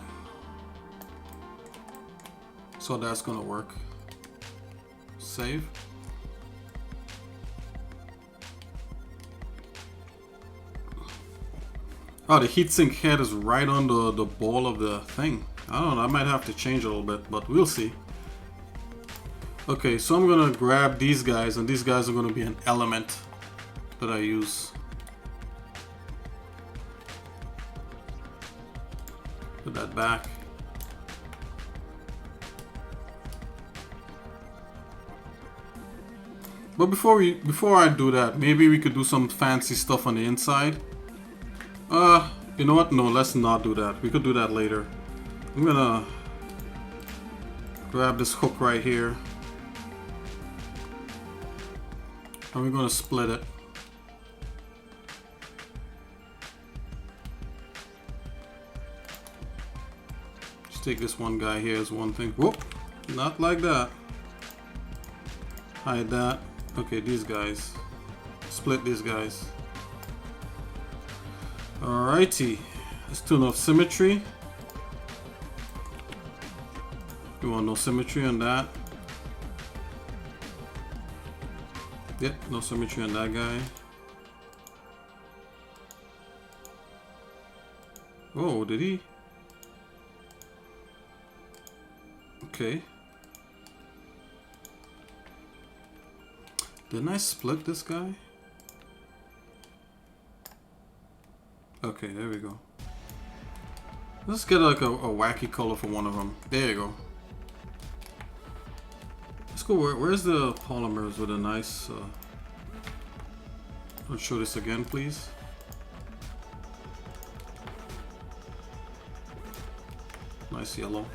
So that's gonna work. Save. Oh, the heatsink head is right on the ball of the thing. I don't know, I might have to change a little bit, but we'll see. Okay, so I'm gonna grab these guys, and these guys are gonna be an element that I use. Put that back. But before I do that, maybe we could do some fancy stuff on the inside. You know what? No, let's not do that. We could do that later. I'm gonna grab this hook right here. And we're gonna split it. Just take this one guy here as one thing. Whoop! Not like that. Hide that. Okay, these guys. Split these guys. Alrighty. Let's tune off symmetry. You want no symmetry on that? Yep, no symmetry on that guy. Oh, did he? Okay. Didn't I split this guy? Okay, there we go. Let's get like a wacky color for one of them. There you go. Let's go. Where's the polymers with a nice? Let's show this again, please. Nice yellow.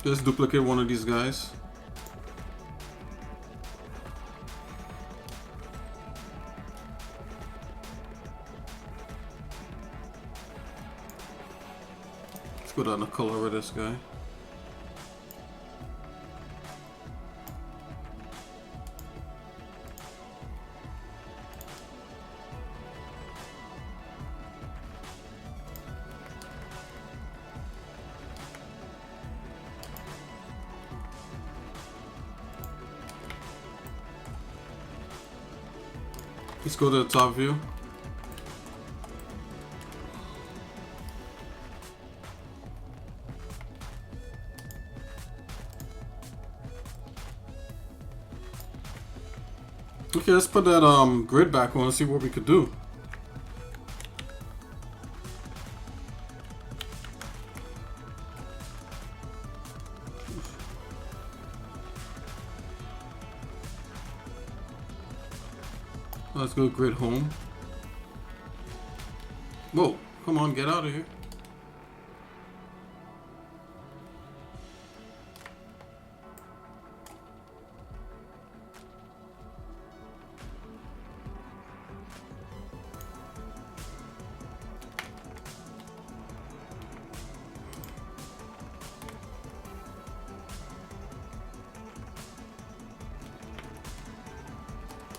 Let's duplicate one of these guys. Let's go down the color of this guy. Let's go to the top view. Okay, let's put that grid back on and see what we could do. Let's go grid home. Whoa, come on, get out of here.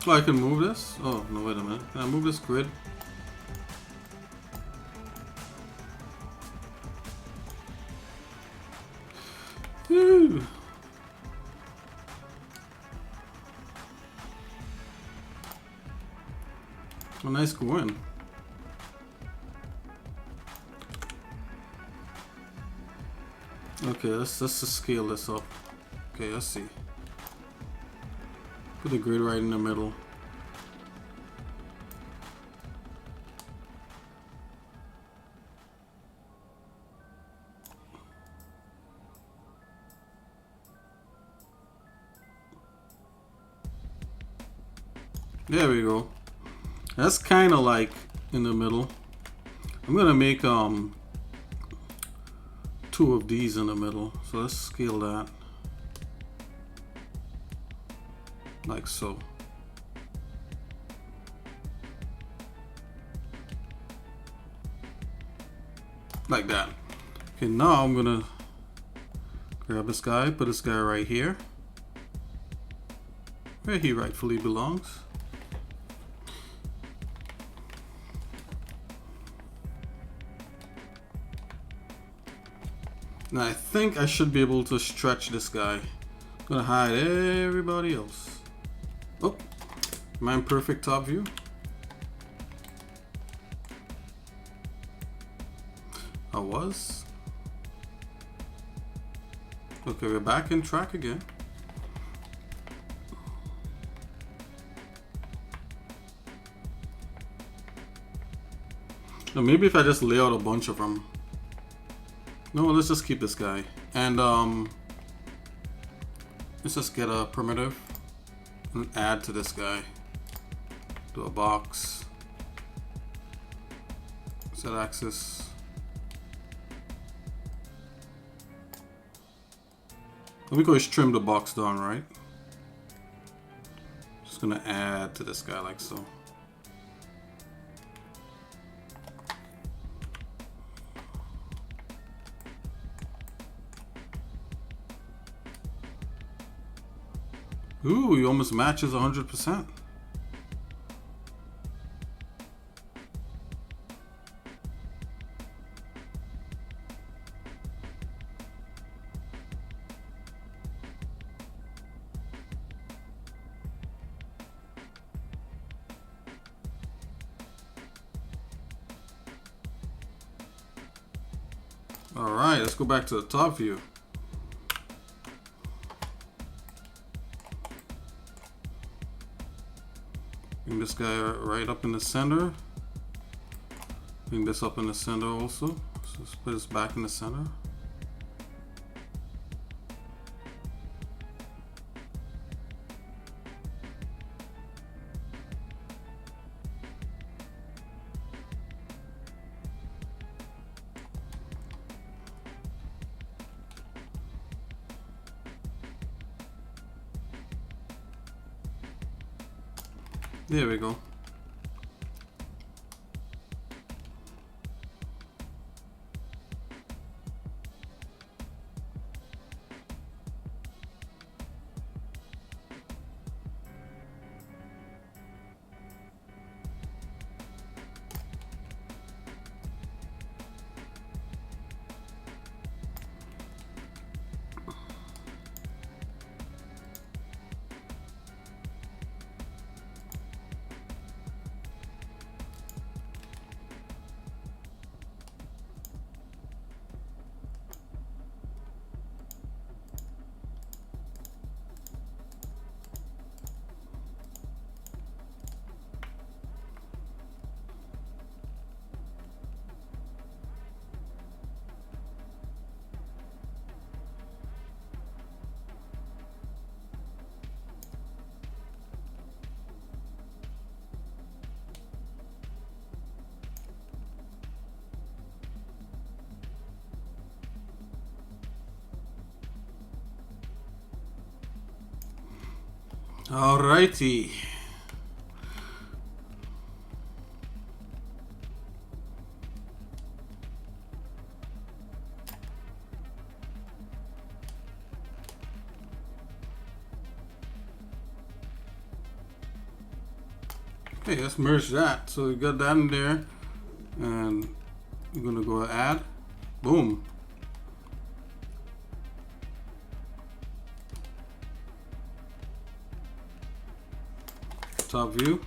Oh, I can move this? Oh, no, wait a minute. Can I move this grid? Woo! A nice win. Okay, let's just scale this up. Okay, let's see. Put the grid right in the middle. There we go. That's kind of like in the middle. I'm gonna make two of these in the middle. So let's scale that. Like so. Like that. Okay, now I'm gonna grab this guy, put this guy right here, where he rightfully belongs. Now I think I should be able to stretch this guy. I'm gonna hide everybody else. Oh, am I in perfect top view? I was. Okay, we're back in track again. Now maybe if I just lay out a bunch of them. No, let's just keep this guy. And let's just get a primitive and add to this guy. Do a box. Set axis. Let me go just trim the box down, right? Just gonna add to this guy like so. Ooh, he almost matches 100%. All right, let's go back to the top view. Bring this guy right up in the center. Bring this up in the center also. So let's put this back in the center. There we go. Alrighty. Okay, let's merge that. So we got that in there, and we're gonna go add. Boom. Top view.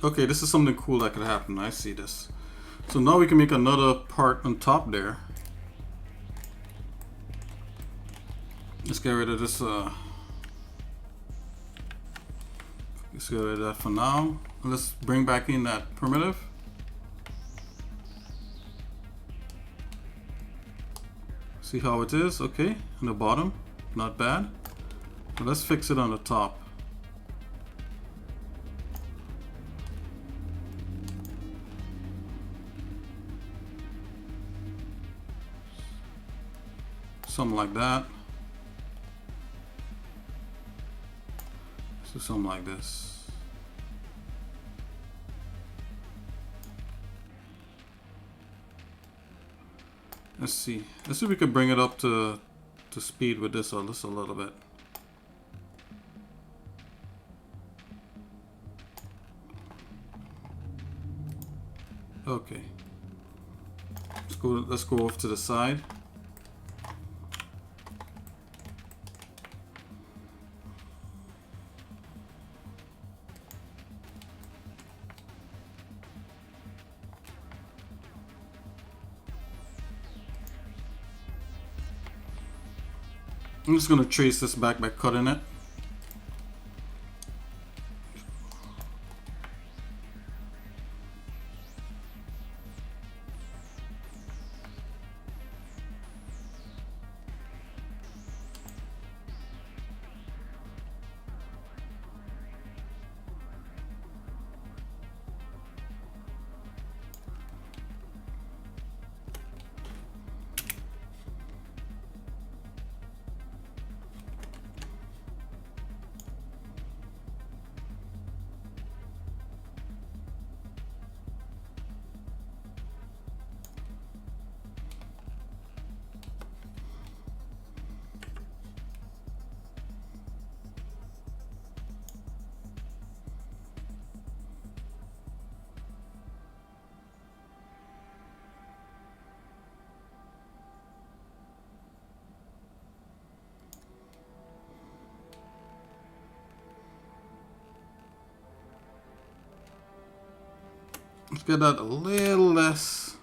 Okay, this is something cool that could happen. I see this. So now we can make another part on top there. Let's get rid of this. Let's get rid of that for now. Let's bring back in that primitive. See how it is? Okay, on the bottom, not bad. So let's fix it on the top. Something like that. So something like this. Let's see. Let's see if we can bring it up to speed with this just a little bit. Okay. Let's go off to the side. I'm just going to trace this back by cutting it. get that a little less.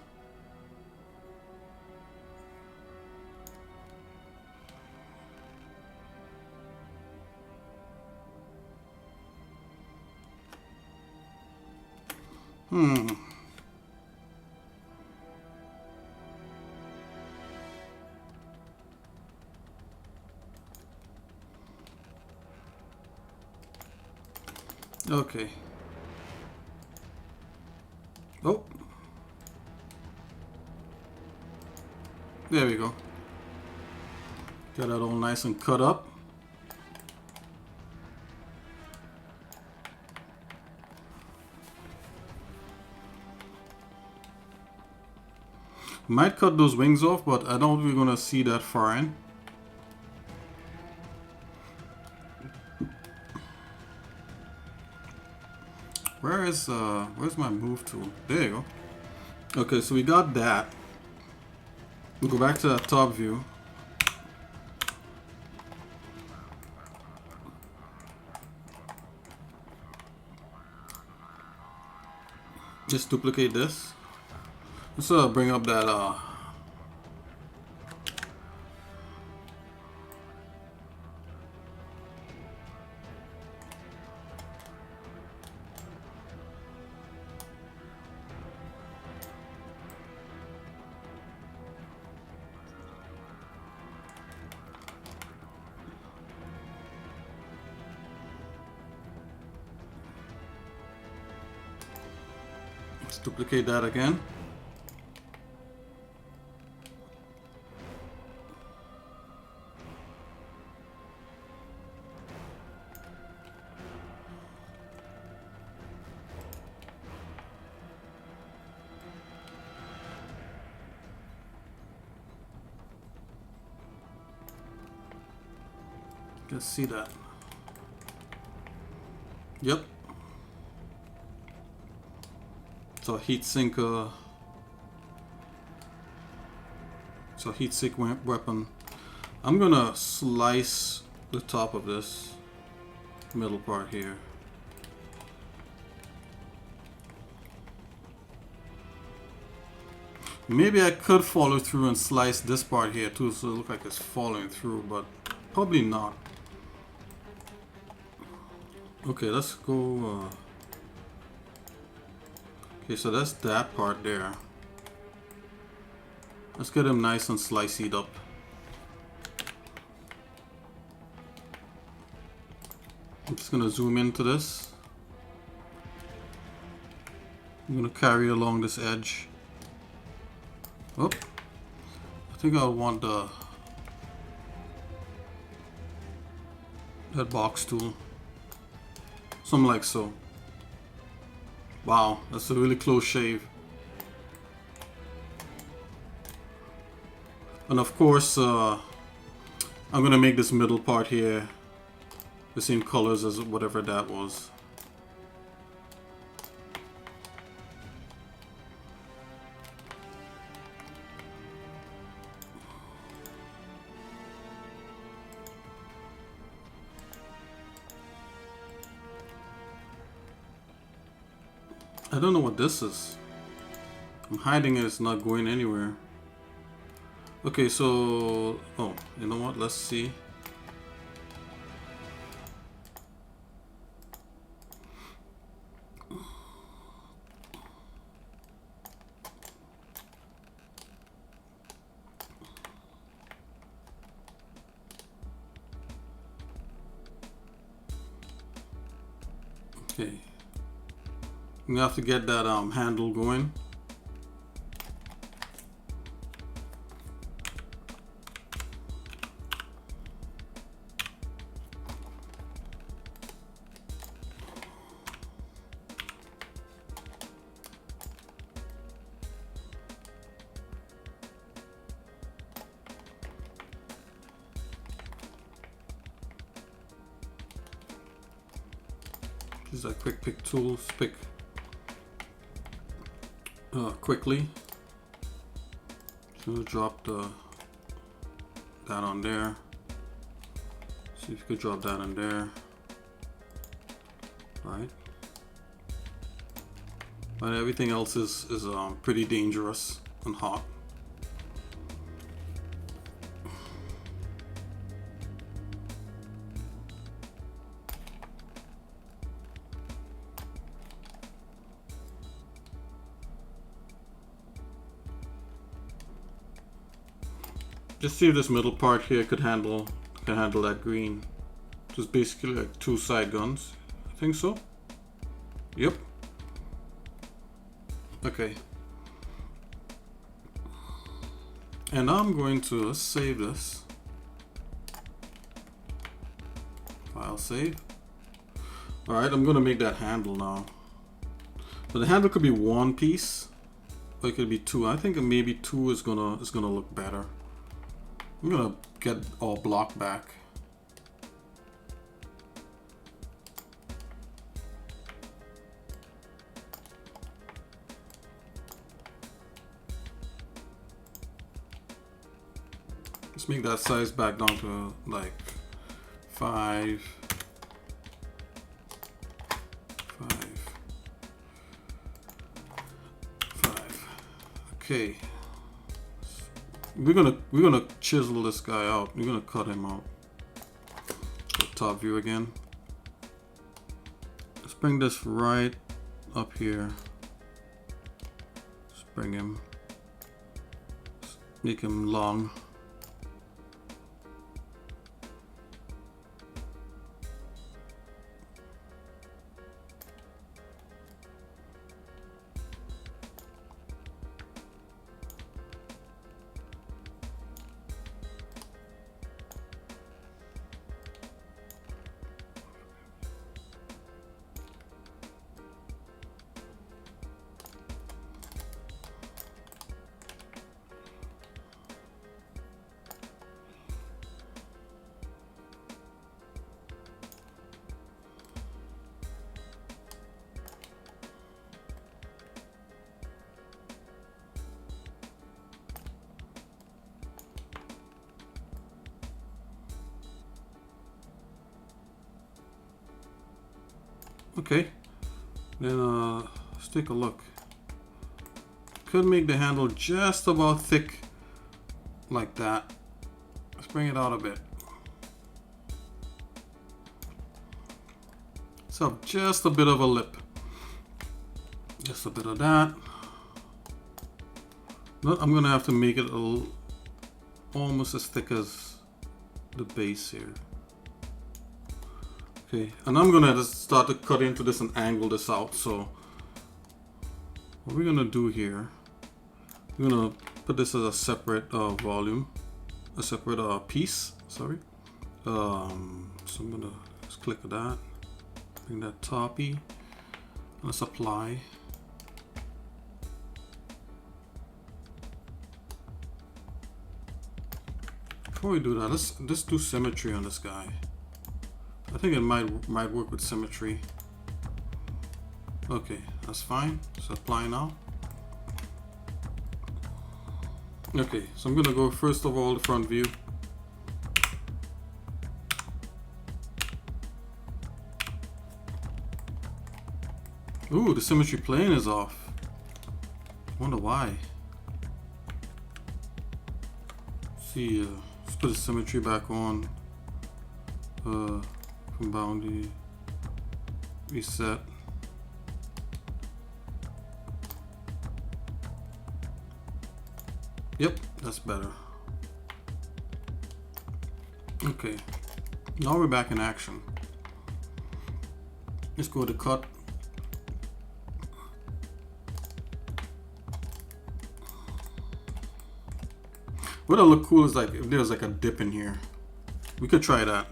Okay. Oh. There we go. Got that all nice and cut up. Might cut those wings off, but I don't think we're gonna see that far in. Where's my move tool? There you go. Okay, so we got that. We'll go back to that top view. Just duplicate this. Let's bring up that let's duplicate that again. Let's see that. Yep. So heatsink weapon. I'm gonna slice the top of this middle part here. Maybe I could follow through and slice this part here too, so it looks like it's following through, but probably not. Okay, let's go. Okay, so that's that part there. Let's get him nice and sliced up. I'm just gonna zoom into this. I'm gonna carry along this edge. Oh, I think I'll want that box tool. Something like so. Wow, that's a really close shave. And of course, I'm gonna make this middle part here the same colors as whatever that was. I don't know what this is. I'm hiding it, it's not going anywhere. Okay, so... oh, you know what? Let's see. Okay. I'm gonna have to get that handle going. Just a quick pick tools, pick quickly. So drop that on there. See if you could drop that on there. Right. But everything else is pretty dangerous and hot. Just see if this middle part here could handle that green. Just basically like 2 side guns. I think so. Yep. Okay. And I'm going to save this. File save. Alright, I'm gonna make that handle now. So the handle could be 1 piece, or it could be 2. I think maybe 2 is gonna look better. I'm gonna get all block back. Let's make that size back down to like 5. Okay. We're gonna chisel this guy out. We're gonna cut him out. Top view again. Let's bring this right up here. Let's bring him. Let's make him long. Okay, then let's take a look. Could make the handle just about thick like that. Let's bring it out a bit. So just a bit of a lip. Just a bit of that. But I'm gonna have to make it almost as thick as the base here. Okay, and I'm gonna just start to cut into this and angle this out. So what we're gonna do here, we're gonna put this as a separate volume, a separate piece, sorry. So I'm gonna just click that, bring that toppy, let's apply. Before we do that, let's just do symmetry on this guy. I think it might work with symmetry. Okay, that's fine. So apply now. Okay, so I'm gonna go first of all the front view. Ooh, the symmetry plane is off. Wonder why. See, let's put the symmetry back on. From boundary, reset. Yep, that's better. Okay, now we're back in action. Let's go to cut. What'll look cool is like if there's like a dip in here. We could try that.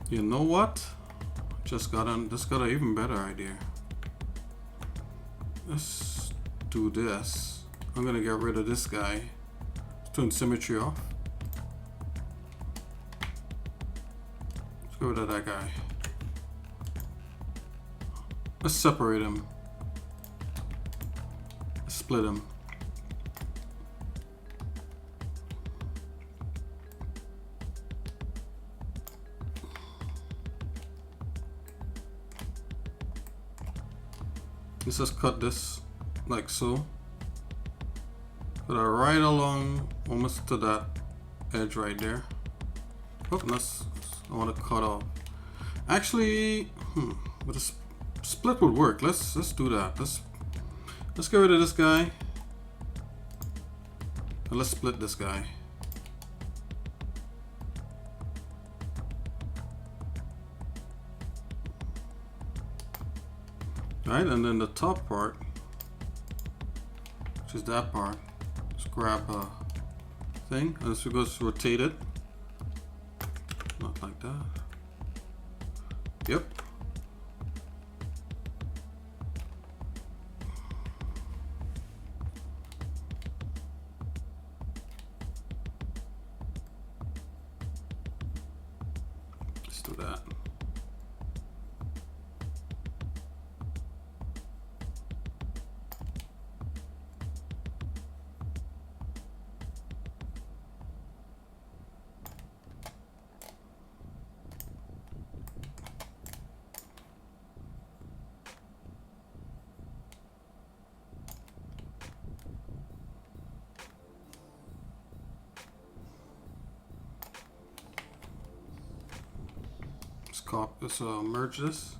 You know what? Just got an even better idea. Let's do this. I'm gonna get rid of this guy. Turn symmetry off. Let's get rid of that guy. Let's separate him. Let's split them. Let's just cut this like so. Put it right along, almost to that edge right there. Oh, I want to cut off. Actually, but a split would work. Let's do that. Let's get rid of this guy. And let's split this guy. Alright, and then the top part, which is that part, just grab a thing, and we just rotate it. Not like that. Yep. Let's do that. Let's merge this.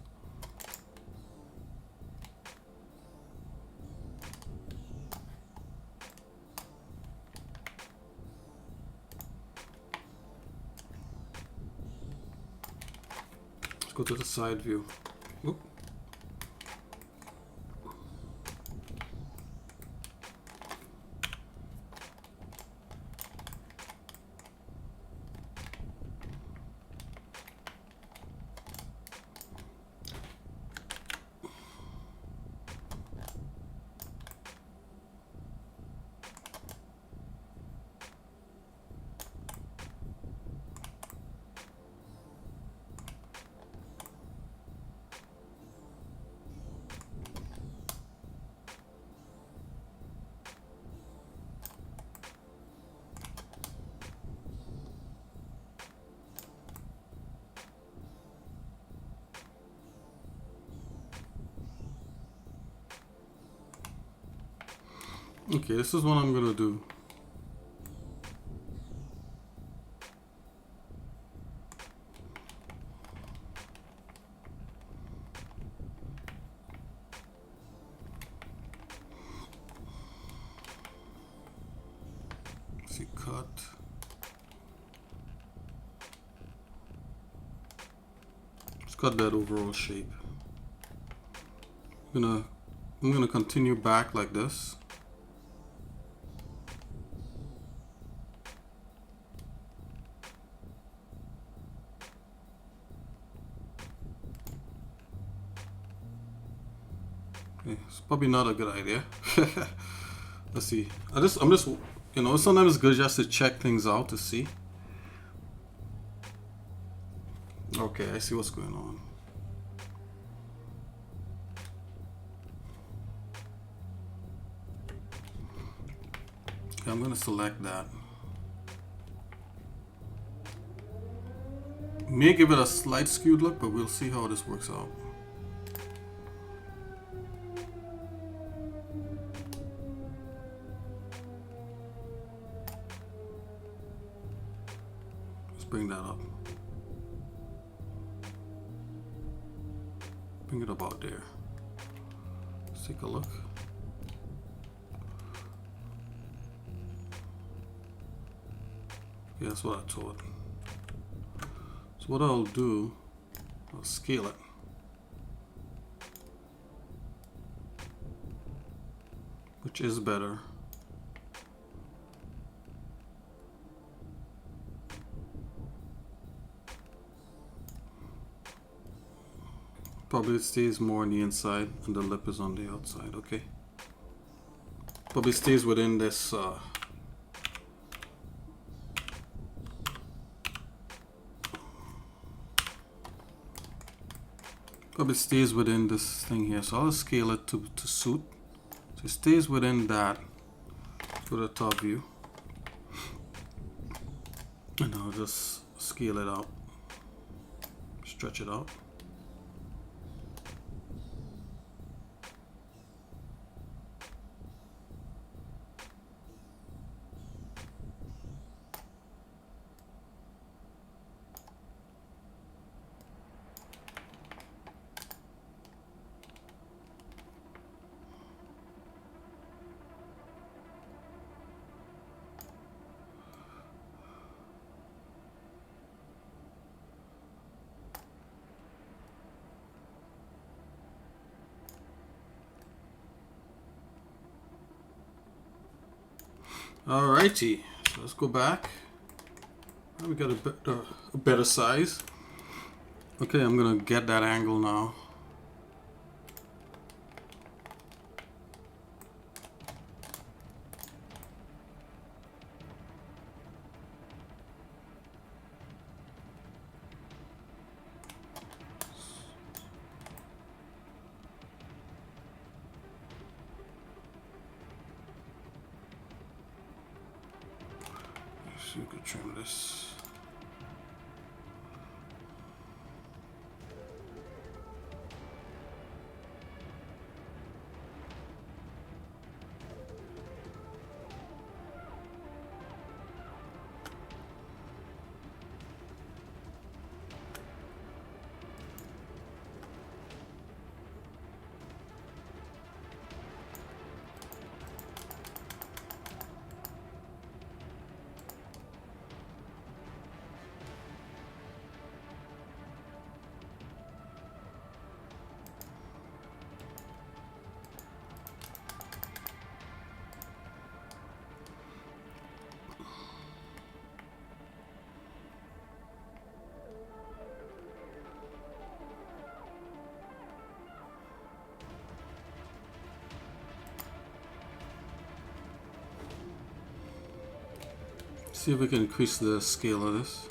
Let's go to the side view. Oop. Okay, this is what I'm gonna do. See, cut. Let's cut that overall shape. I'm gonna continue back like this. It's probably not a good idea. Let's see. I'm just, you know, sometimes it's good just to check things out to see. Okay, I see what's going on. Okay, I'm gonna select that. May give it a slight skewed look, but we'll see how this works out. Bring that up. Bring it about there. Let's take a look. Yeah, that's what I thought. So what I'll do, I'll scale it. Which is better. Probably it stays more on the inside and the lip is on the outside, okay? Probably stays within this thing here, so I'll scale it to suit. So it stays within that for the top view. And I'll just scale it out, stretch it out. Alrighty, so let's go back. Now we got a better size. Okay, I'm gonna get that angle now. So you could trim this. See if we can increase the scale of this.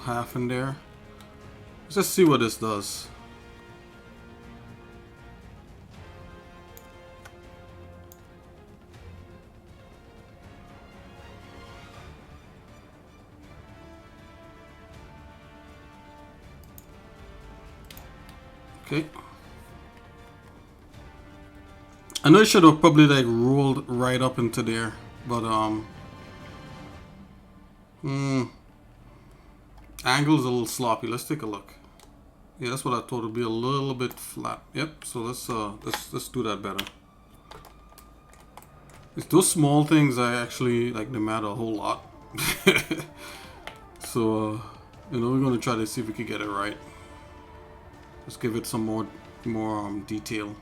Half in there. Let's just see what this does. Okay. I know it should have probably like rolled right up into there, but angle's a little sloppy. Let's take a look. Yeah, that's what I thought. It'd be a little bit flat. Yep. So let's do that better. It's those small things I actually like. They matter a whole lot. So you know, we're gonna try to see if we can get it right. Let's give it some more detail.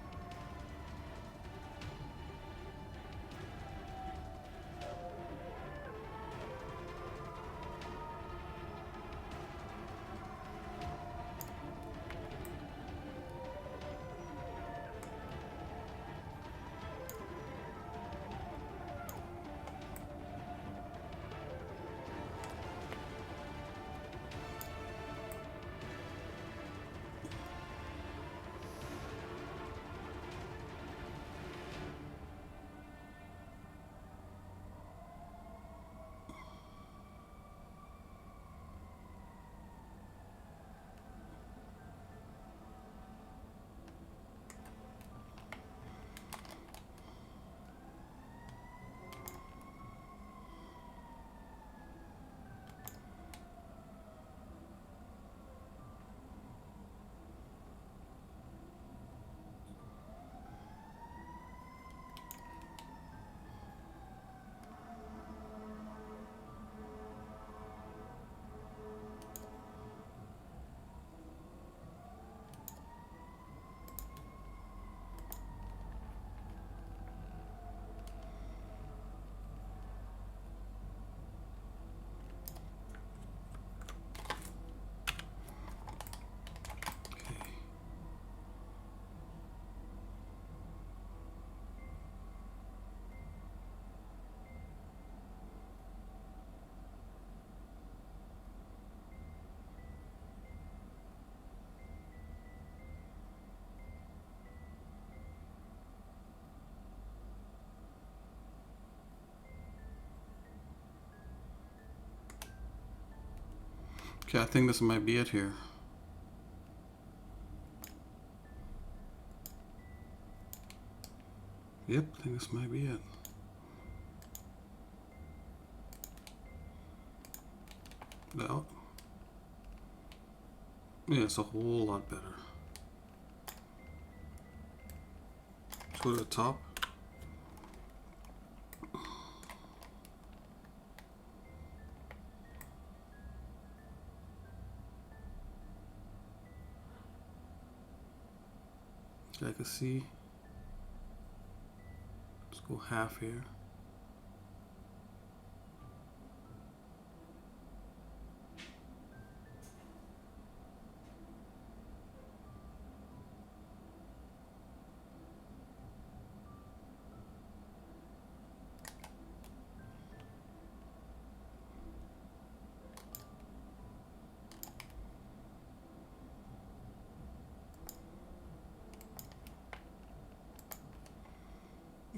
Okay, I think this might be it here. Yep, I think this might be it. Well, yeah, it's a whole lot better. Go to the top. I can see. Let's go half here.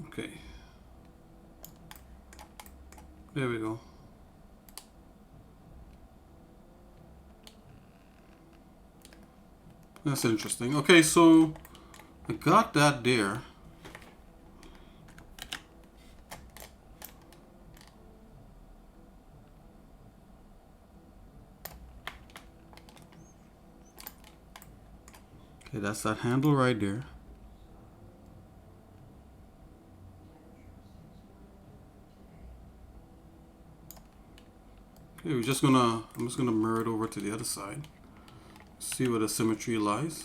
Okay. There we go. That's interesting. Okay, so I got that there. Okay, that's that handle right there. Okay, I'm just gonna mirror it over to the other side. See where the symmetry lies.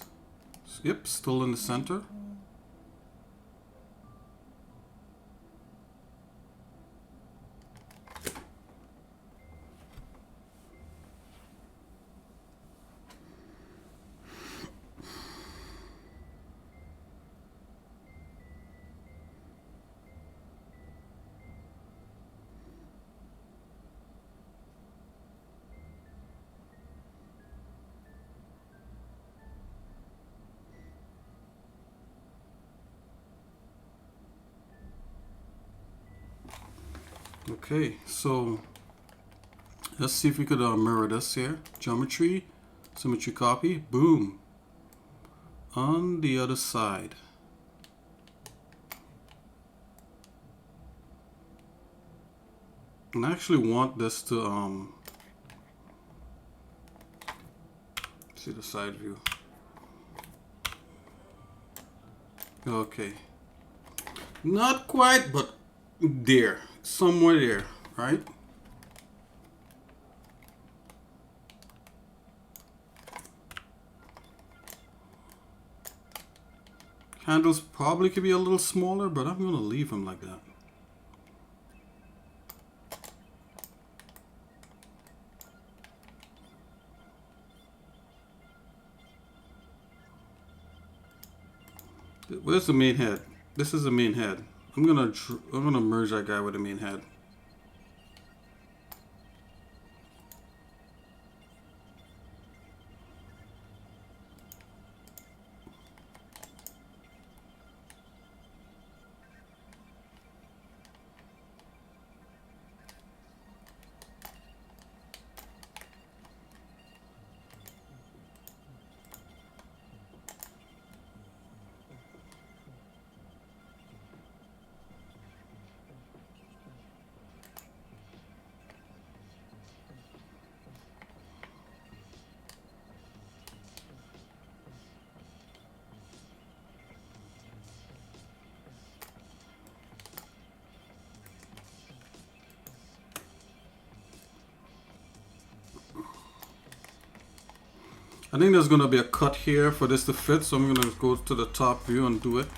Yep, still in the center. Okay, so let's see if we could mirror this here. Geometry, symmetry copy, boom. On the other side. And I actually want this to see the side view. Okay. Not quite, but there. Somewhere there, right? Handles probably could be a little smaller, but I'm gonna leave them like that. Where's the main head? This is the main head. I'm gonna merge that guy with the main head. I think there's gonna be a cut here for this to fit, so I'm gonna go to the top view and do it.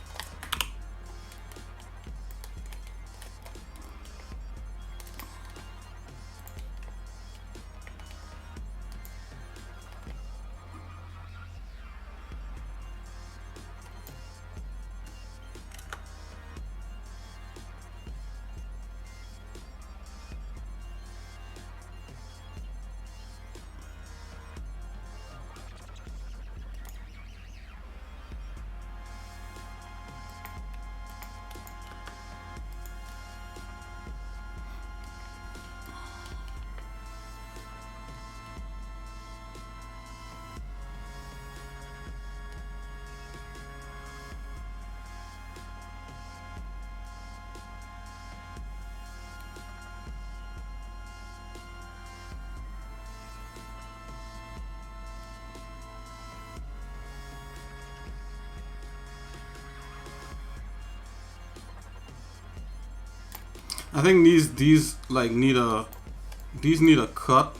I think these like need a cut.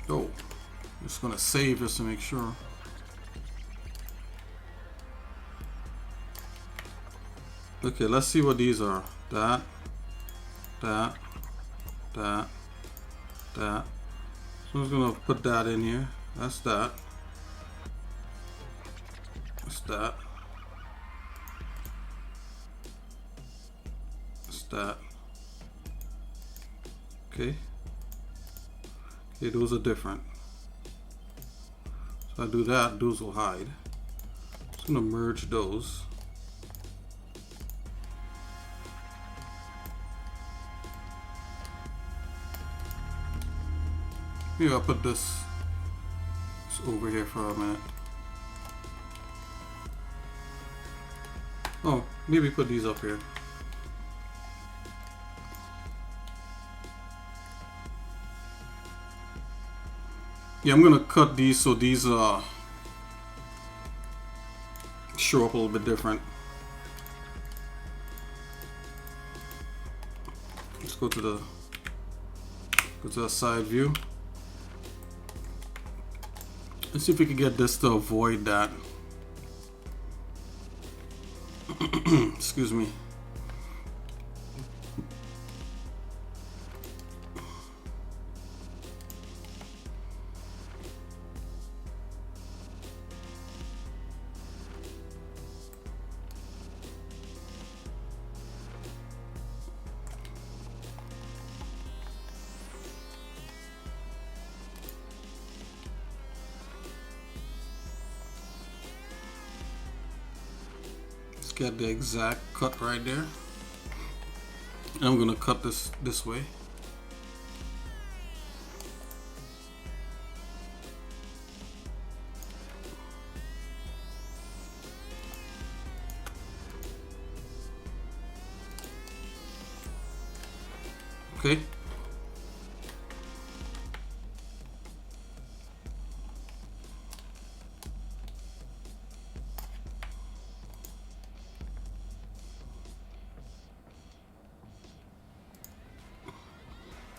Oh, just gonna save just to make sure. Okay, let's see what these are. That. So I'm just gonna put that in here. That's that. That's that. That's that. Okay. Okay, those are different. So I do that, those will hide. Just gonna merge those. Maybe I'll put this over here for a minute. Oh, maybe put these up here. Yeah, I'm gonna cut these so these show up a little bit different. Let's go to the side view. Let's see if we can get this to avoid that. Excuse me. Get the exact cut right there. And I'm gonna cut this way. Okay.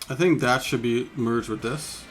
I think that should be merged with this.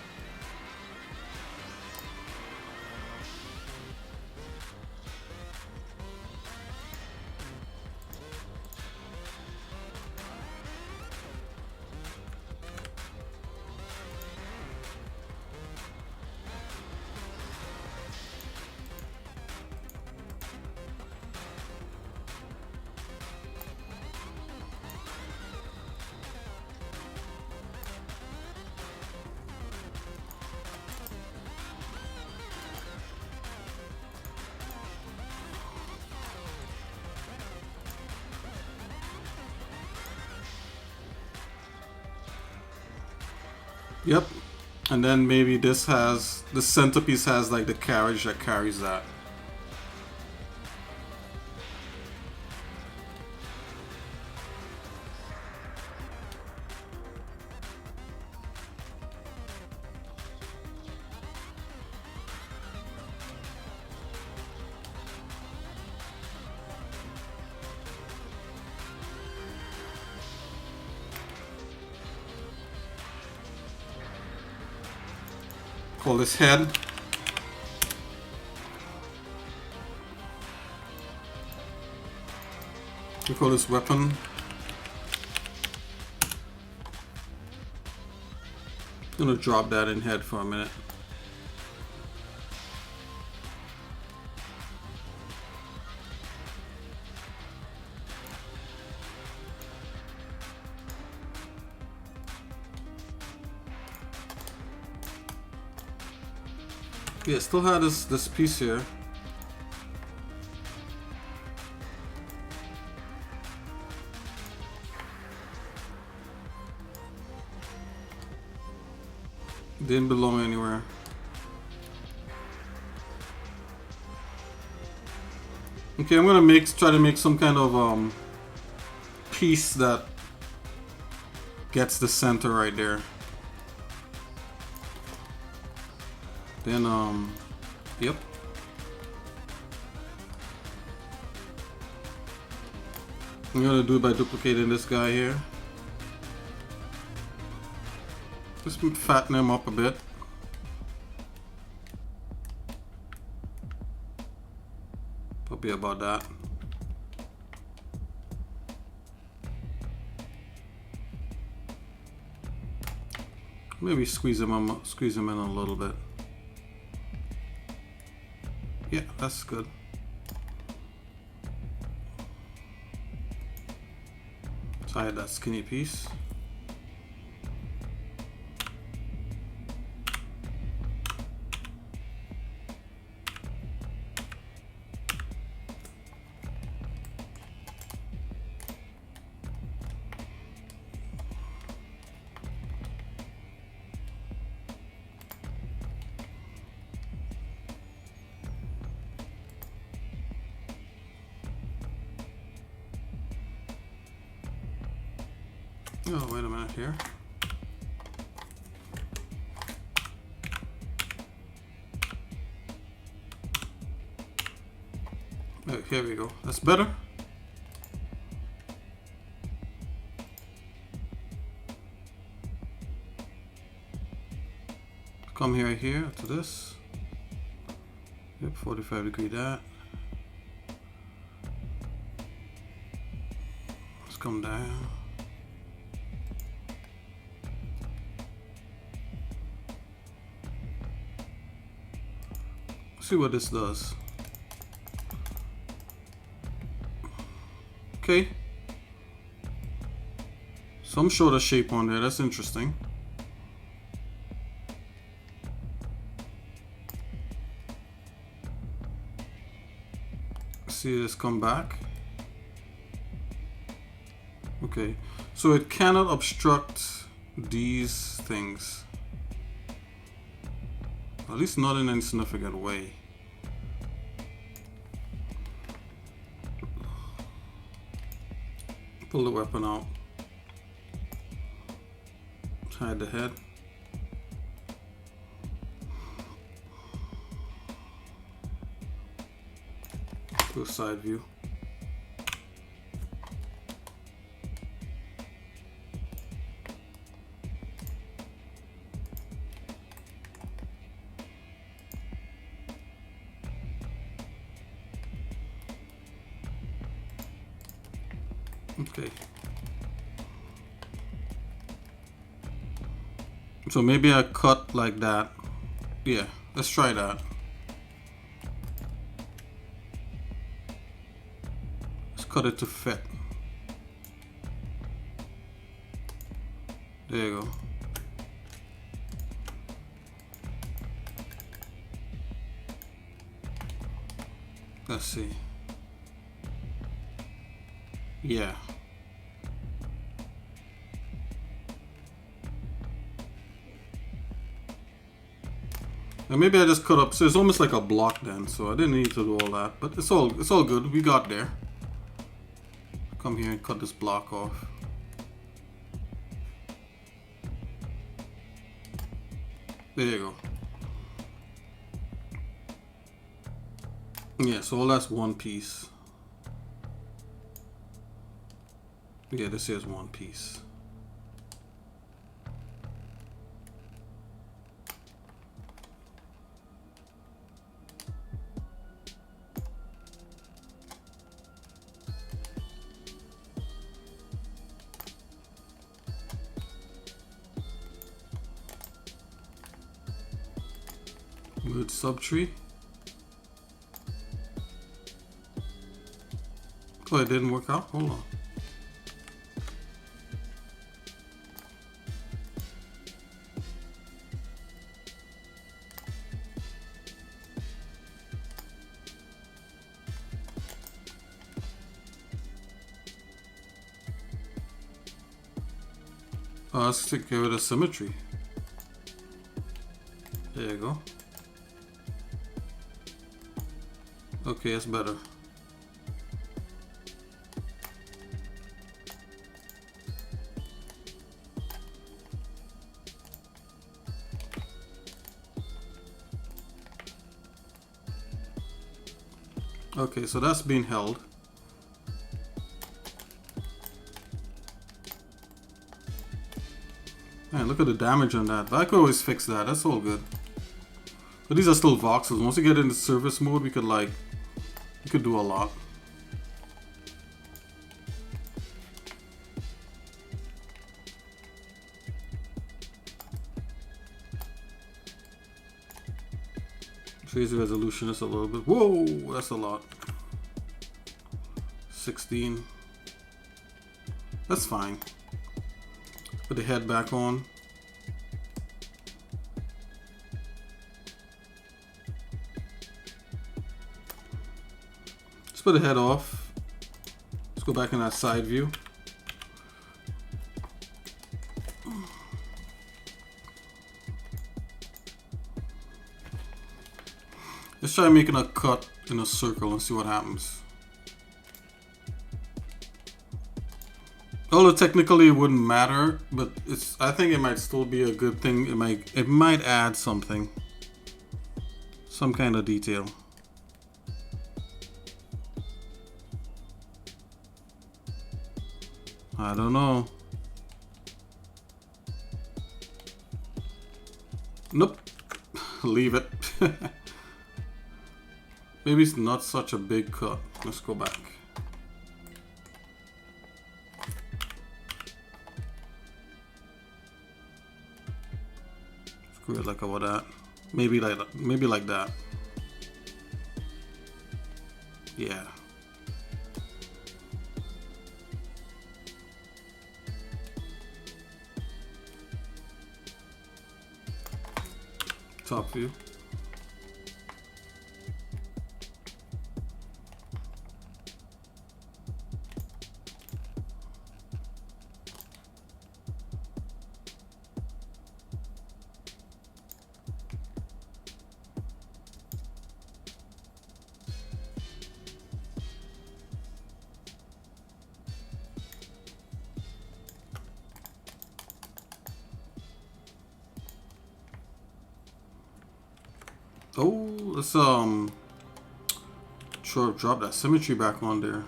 Yep. And then maybe the centerpiece has like the carriage that carries that. Call this head. We call this weapon. I'm gonna drop that in head for a minute. Yeah, still had this piece here. Didn't belong anywhere. Okay, I'm gonna try to make some kind of piece that gets the center right there. Then yep. I'm gonna do it by duplicating this guy here. Just fatten him up a bit. Probably about that. Maybe squeeze him in a little bit. Yeah, that's good. So I had that skinny piece. Oh, wait a minute here. Oh, here we go. That's better. Come here to this. Yep, 45 degree that. Let's come down. See what this does. Okay. Some sort of shape on there. That's interesting. See this come back. Okay. So it cannot obstruct these things. At least not in any significant way. Pull the weapon out. Hide the head. Do a side view. Okay. So maybe I cut like that. Yeah, let's try that. Let's cut it to fit. There you go. Let's see. Yeah. And maybe I just cut up, so it's almost like a block then, so I didn't need to do all that, but it's all good. We got there. Come here and cut this block off. There you go. Yeah, so all that's one piece. Yeah, this is one piece. Good subtree. Oh, it didn't work out? Hold on. Let's take care of the symmetry. There you go. Okay, that's better. Okay, so that's being held. Man, look at the damage on that. But I could always fix that. That's all good. But these are still voxels. Once you get into service mode, we could like, you could do a lot. Raise the resolution just a little bit. Whoa, that's a lot. 16. That's fine. Put the head back on. Let's put the head off. Let's go back in that side view. Let's try making a cut in a circle and see what happens. Although technically it wouldn't matter, but I think it might still be a good thing. It might add something. Some kind of detail. I don't know. Nope. Leave it. Maybe it's not such a big cut. Let's go back. Screw it like over that. Maybe like that. Yeah. Top view. Oh, let's drop that symmetry back on there.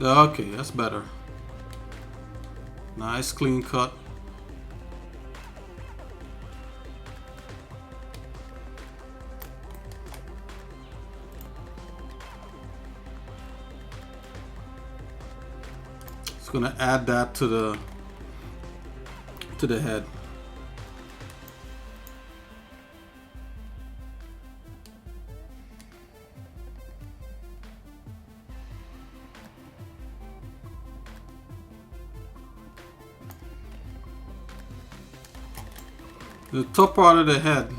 Okay, that's better. Nice clean cut. It's gonna add that to the head. The top part of the head,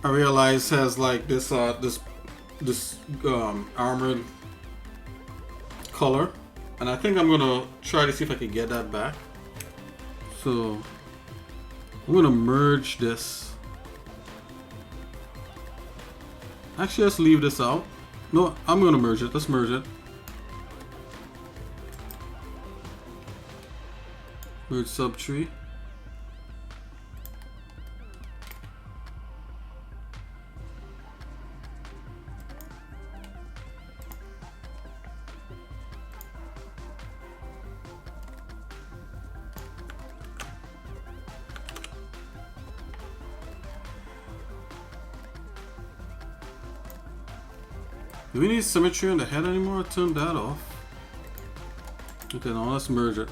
I realize, has like this armored color, and I think I'm gonna try to see if I can get that back. So I'm gonna merge this. Actually, let's leave this out. No, I'm gonna merge it. Let's merge it. Merge subtree. Do we need symmetry on the head anymore? Turn that off. Okay, now let's merge it.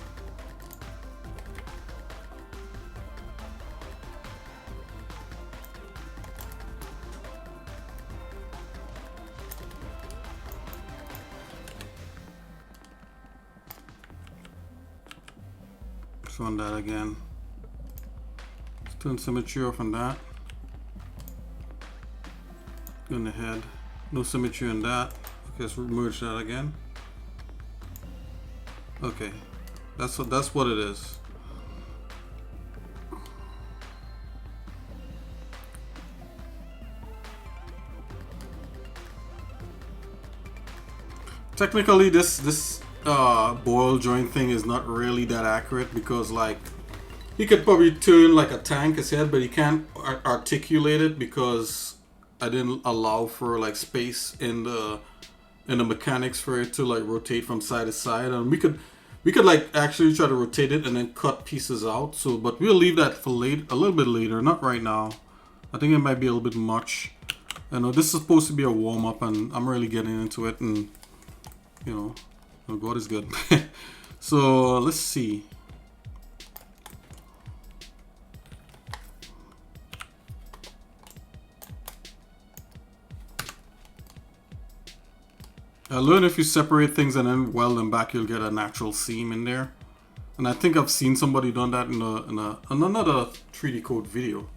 Let's run that again. Let's turn symmetry off on that. On the head. No symmetry on that. Okay, let's merge that again. Okay, that's what it is. Technically, this boil joint thing is not really that accurate because like He could probably turn like a tank his head, but he can't articulate it because I didn't allow for like space in the mechanics for it to like rotate from side to side. And we could like actually try to rotate it and then cut pieces out. So, but we'll leave that for a little bit later, not right now. I think it might be a little bit much. I know this is supposed to be a warm up, and I'm really getting into it, and you know, oh God is good. So let's see. I learned if you separate things and then weld them back, you'll get a natural seam in there. And I think I've seen somebody done that in another 3D code video.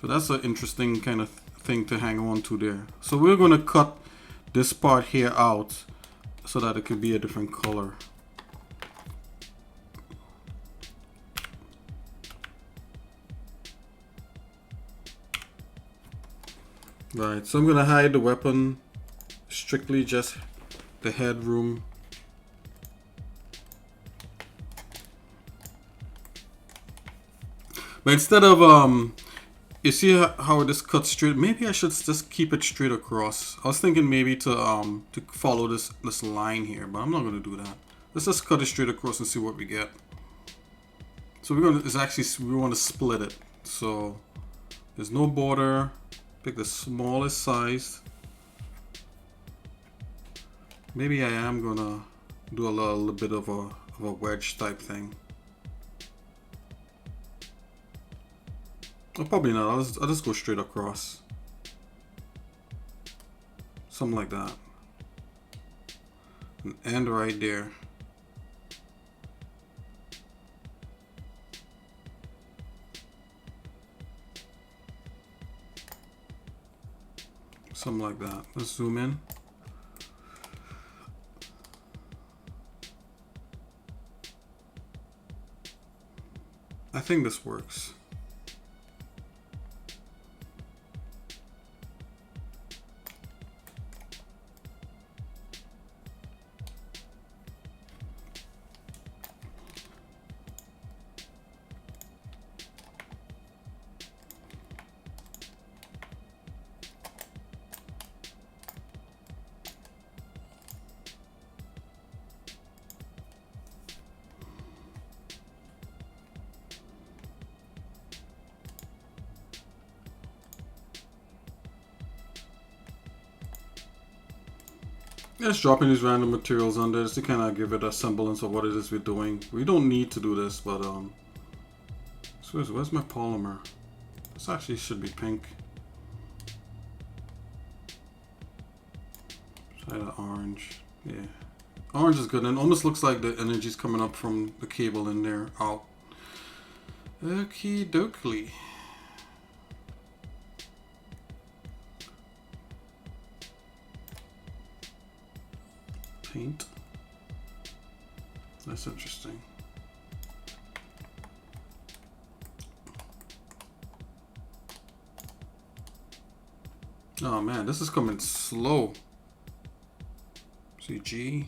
So that's an interesting kind of thing to hang on to there. So we're going to cut this part here out so that it could be a different color. Right, so I'm going to hide the weapon, strictly just the headroom. But instead of you see how this cuts straight, maybe I should just keep it straight across. I was thinking maybe to follow this line here, but I'm not going to do that. Let's just cut it straight across and see what we get. So we're going to, it's actually, we want to split it. So there's no border. Pick the smallest size. Maybe I am gonna do a little bit of a wedge type thing. Oh, probably not. I'll just go straight across. Something like that. And end right there. Something like that. Let's zoom in. I think this works. Just dropping these random materials on there just to kind of give it a semblance of what it is we're doing. We don't need to do this, but so where's my polymer? This actually should be pink. Try the orange. Yeah, orange is good, and it almost looks like the energy's coming up from the cable in there out. Okie dokie. Paint. That's interesting. Oh man, this is coming slow. See G.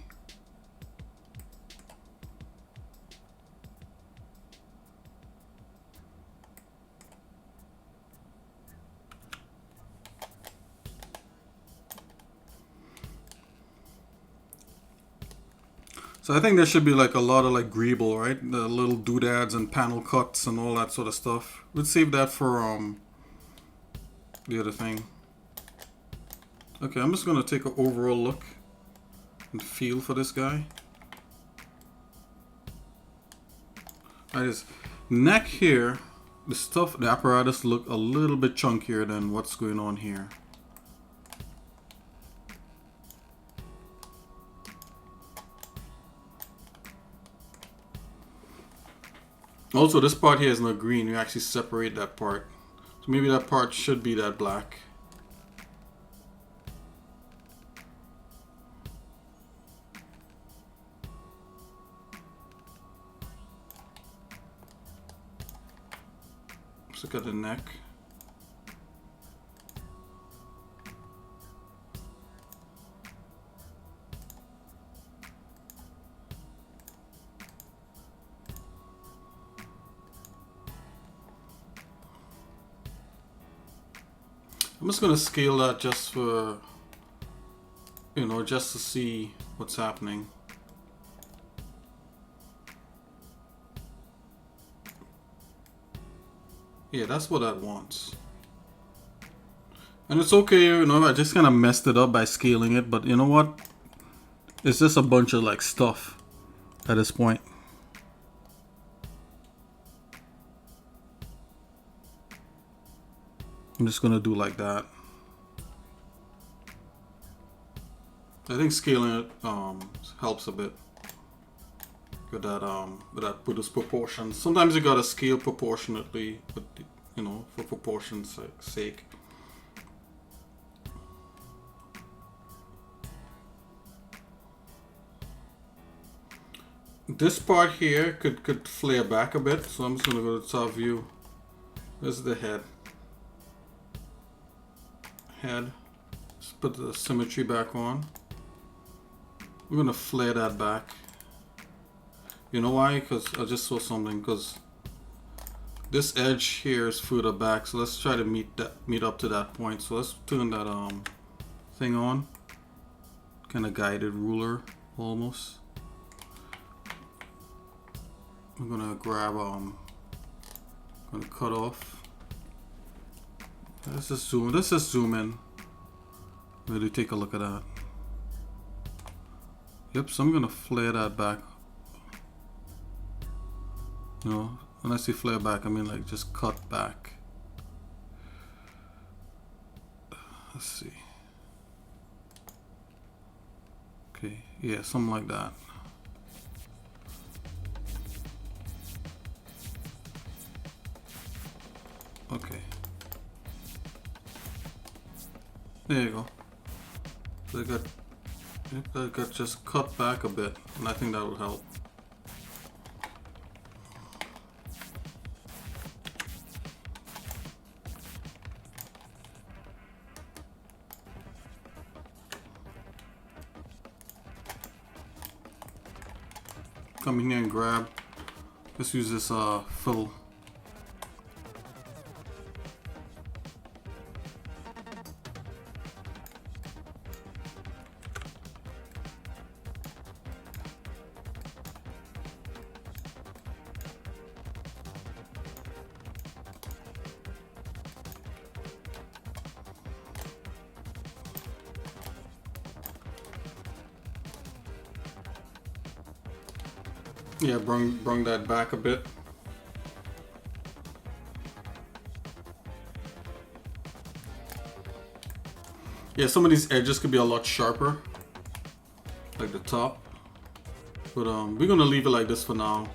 So I think there should be like a lot of like greeble, right? The little doodads and panel cuts and all that sort of stuff. We'd save that for the other thing. Okay, I'm just gonna take an overall look and feel for this guy. Alright, his neck here, the apparatus look a little bit chunkier than what's going on here. Also, this part here is not green. You actually separate that part. So maybe that part should be that black. Let's look at the neck. I'm just gonna scale that just for, you know, just to see what's happening. Yeah, that's what that wants. And it's okay, you know, I just kind of messed it up by scaling it, but you know what? It's just a bunch of like stuff at this point. I'm just gonna do like that. I think scaling it helps a bit with that with those proportions. Sometimes you gotta scale proportionately, but you know, for proportion's sake. This part here could flare back a bit, so I'm just gonna go to top view. There's the head. Let's put the symmetry back on. I'm gonna flare that back. You know why? Because I just saw something. Because this edge here is further back, so let's try to meet up to that point. So let's turn that thing on. Kind of guided ruler almost. I'm gonna grab gonna cut off. Let's just zoom in. Really take a look at that. Yep, so I'm gonna flare that back. You know, when I say flare back, I mean like just cut back. Let's see. Okay, yeah, something like that. Okay. There you go. So that got just cut back a bit, and I think that will help. Come in here and grab. Let's use this fill. Yeah, bring that back a bit. Yeah, some of these edges could be a lot sharper, like the top. But we're gonna leave it like this for now.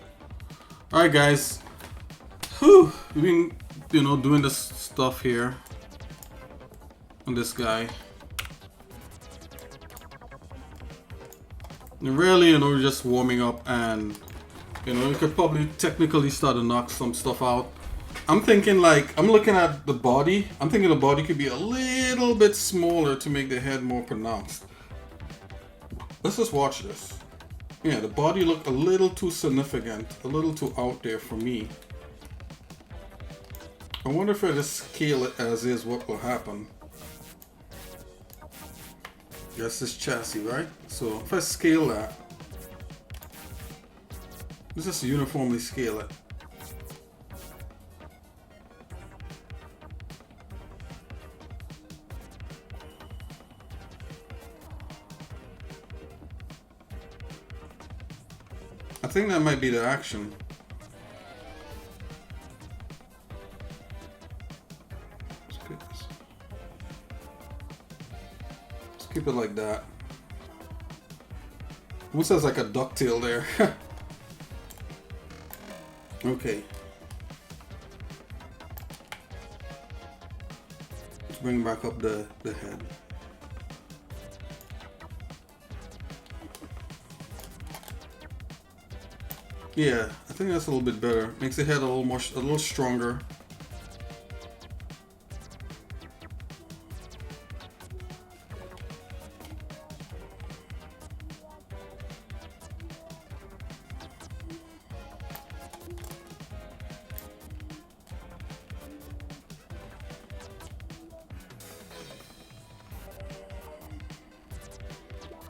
All right, guys. Whew, we've been, you know, doing this stuff here on this guy. And really, you know, we're just warming up, and you know, you could probably technically start to knock some stuff out. I'm thinking like, I'm looking at the body. I'm thinking the body could be a little bit smaller to make the head more pronounced. Let's just watch this. Yeah, the body looked a little too significant, a little too out there for me. I wonder if I just scale it as is, what will happen. That's this chassis, right? So if I scale that, let's just uniformly scale it. I think that might be the action. Let's keep it like that. Almost has like a ducktail there. Okay. Let's bring back up the head. Yeah, I think that's a little bit better. Makes the head a little stronger.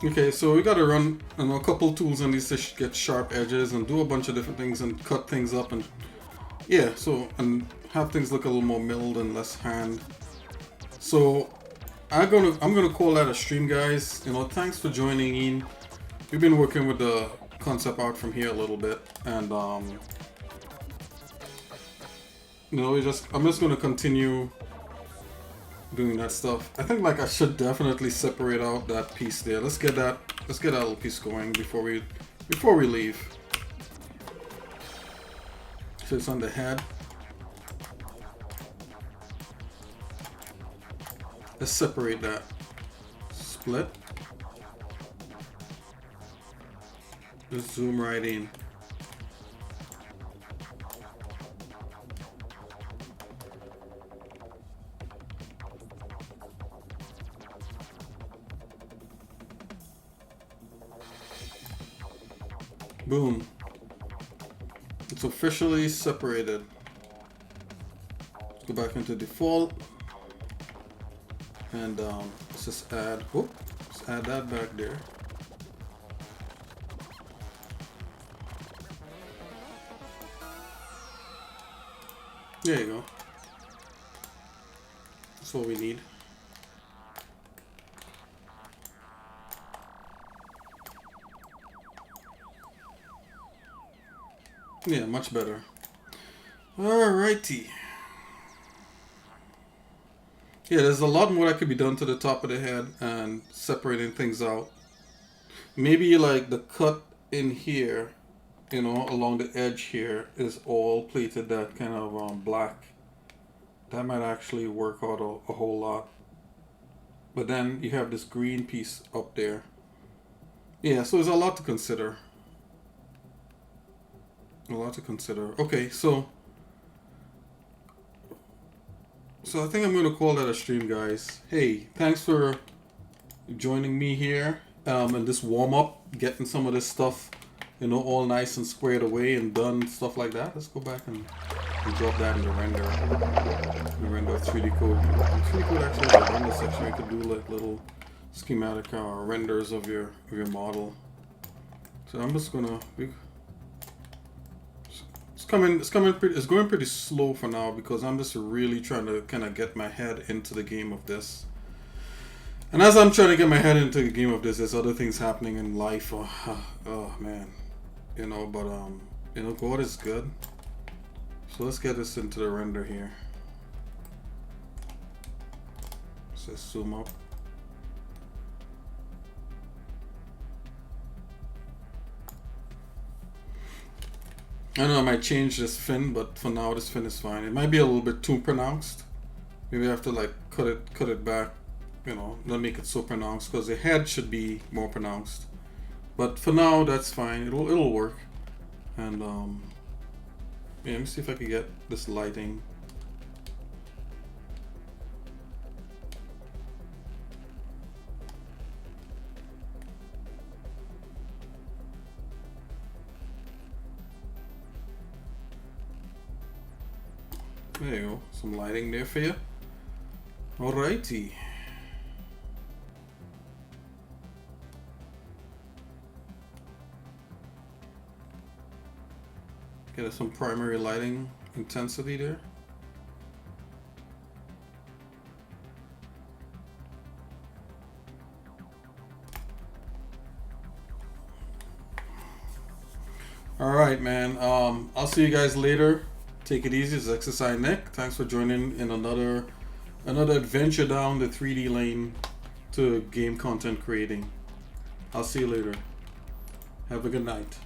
Okay, so we gotta run a couple tools on these to get sharp edges and do a bunch of different things and cut things up and yeah, so and have things look a little more milled and less hand. So I'm gonna call that a stream, guys. You know, thanks for joining in. We've been working with the concept art from here a little bit, and you know, I'm just gonna continue doing that stuff. I think like I should definitely separate out that piece there. Let's get that little piece going before we leave. So it's on the head. Let's separate that. Split. Just zoom right in. Boom. It's officially separated. Let's go back into default. And let's just add, let's add that back there. There you go. That's what we need. Yeah, much better. Alrighty. Yeah, there's a lot more that could be done to the top of the head and separating things out. Maybe like the cut in here, you know, along the edge here is all plated that kind of black. That might actually work out a whole lot. But then you have this green piece up there. Yeah, so there's a lot to consider. A lot to consider. Okay, so I think I'm going to call that a stream, guys. Hey, thanks for joining me here in this warm-up, getting some of this stuff, you know, all nice and squared away and done, stuff like that. Let's go back and drop that in the render. The render 3D code. 3D code actually has a render section. You could do like little schematic renders of your model. So I'm just gonna. It's going pretty slow for now because I'm just really trying to kind of get my head into the game of this. And as I'm trying to get my head into the game of this, there's other things happening in life. Oh man, you know. But you know, God is good. So let's get this into the render here. Let's just zoom up. I know I might change this fin, but for now this fin is fine. It might be a little bit too pronounced. Maybe I have to like cut it back, you know, not make it so pronounced because the head should be more pronounced. But for now that's fine. It'll work. And yeah, let me see if I can get this lighting. There you go, some lighting there for you. Alrighty. Get some primary lighting intensity there. Alright, man. I'll see you guys later. Take it easy. It's xsinick. Thanks for joining in another adventure down the 3D lane to game content creating. I'll see you later. Have a good night.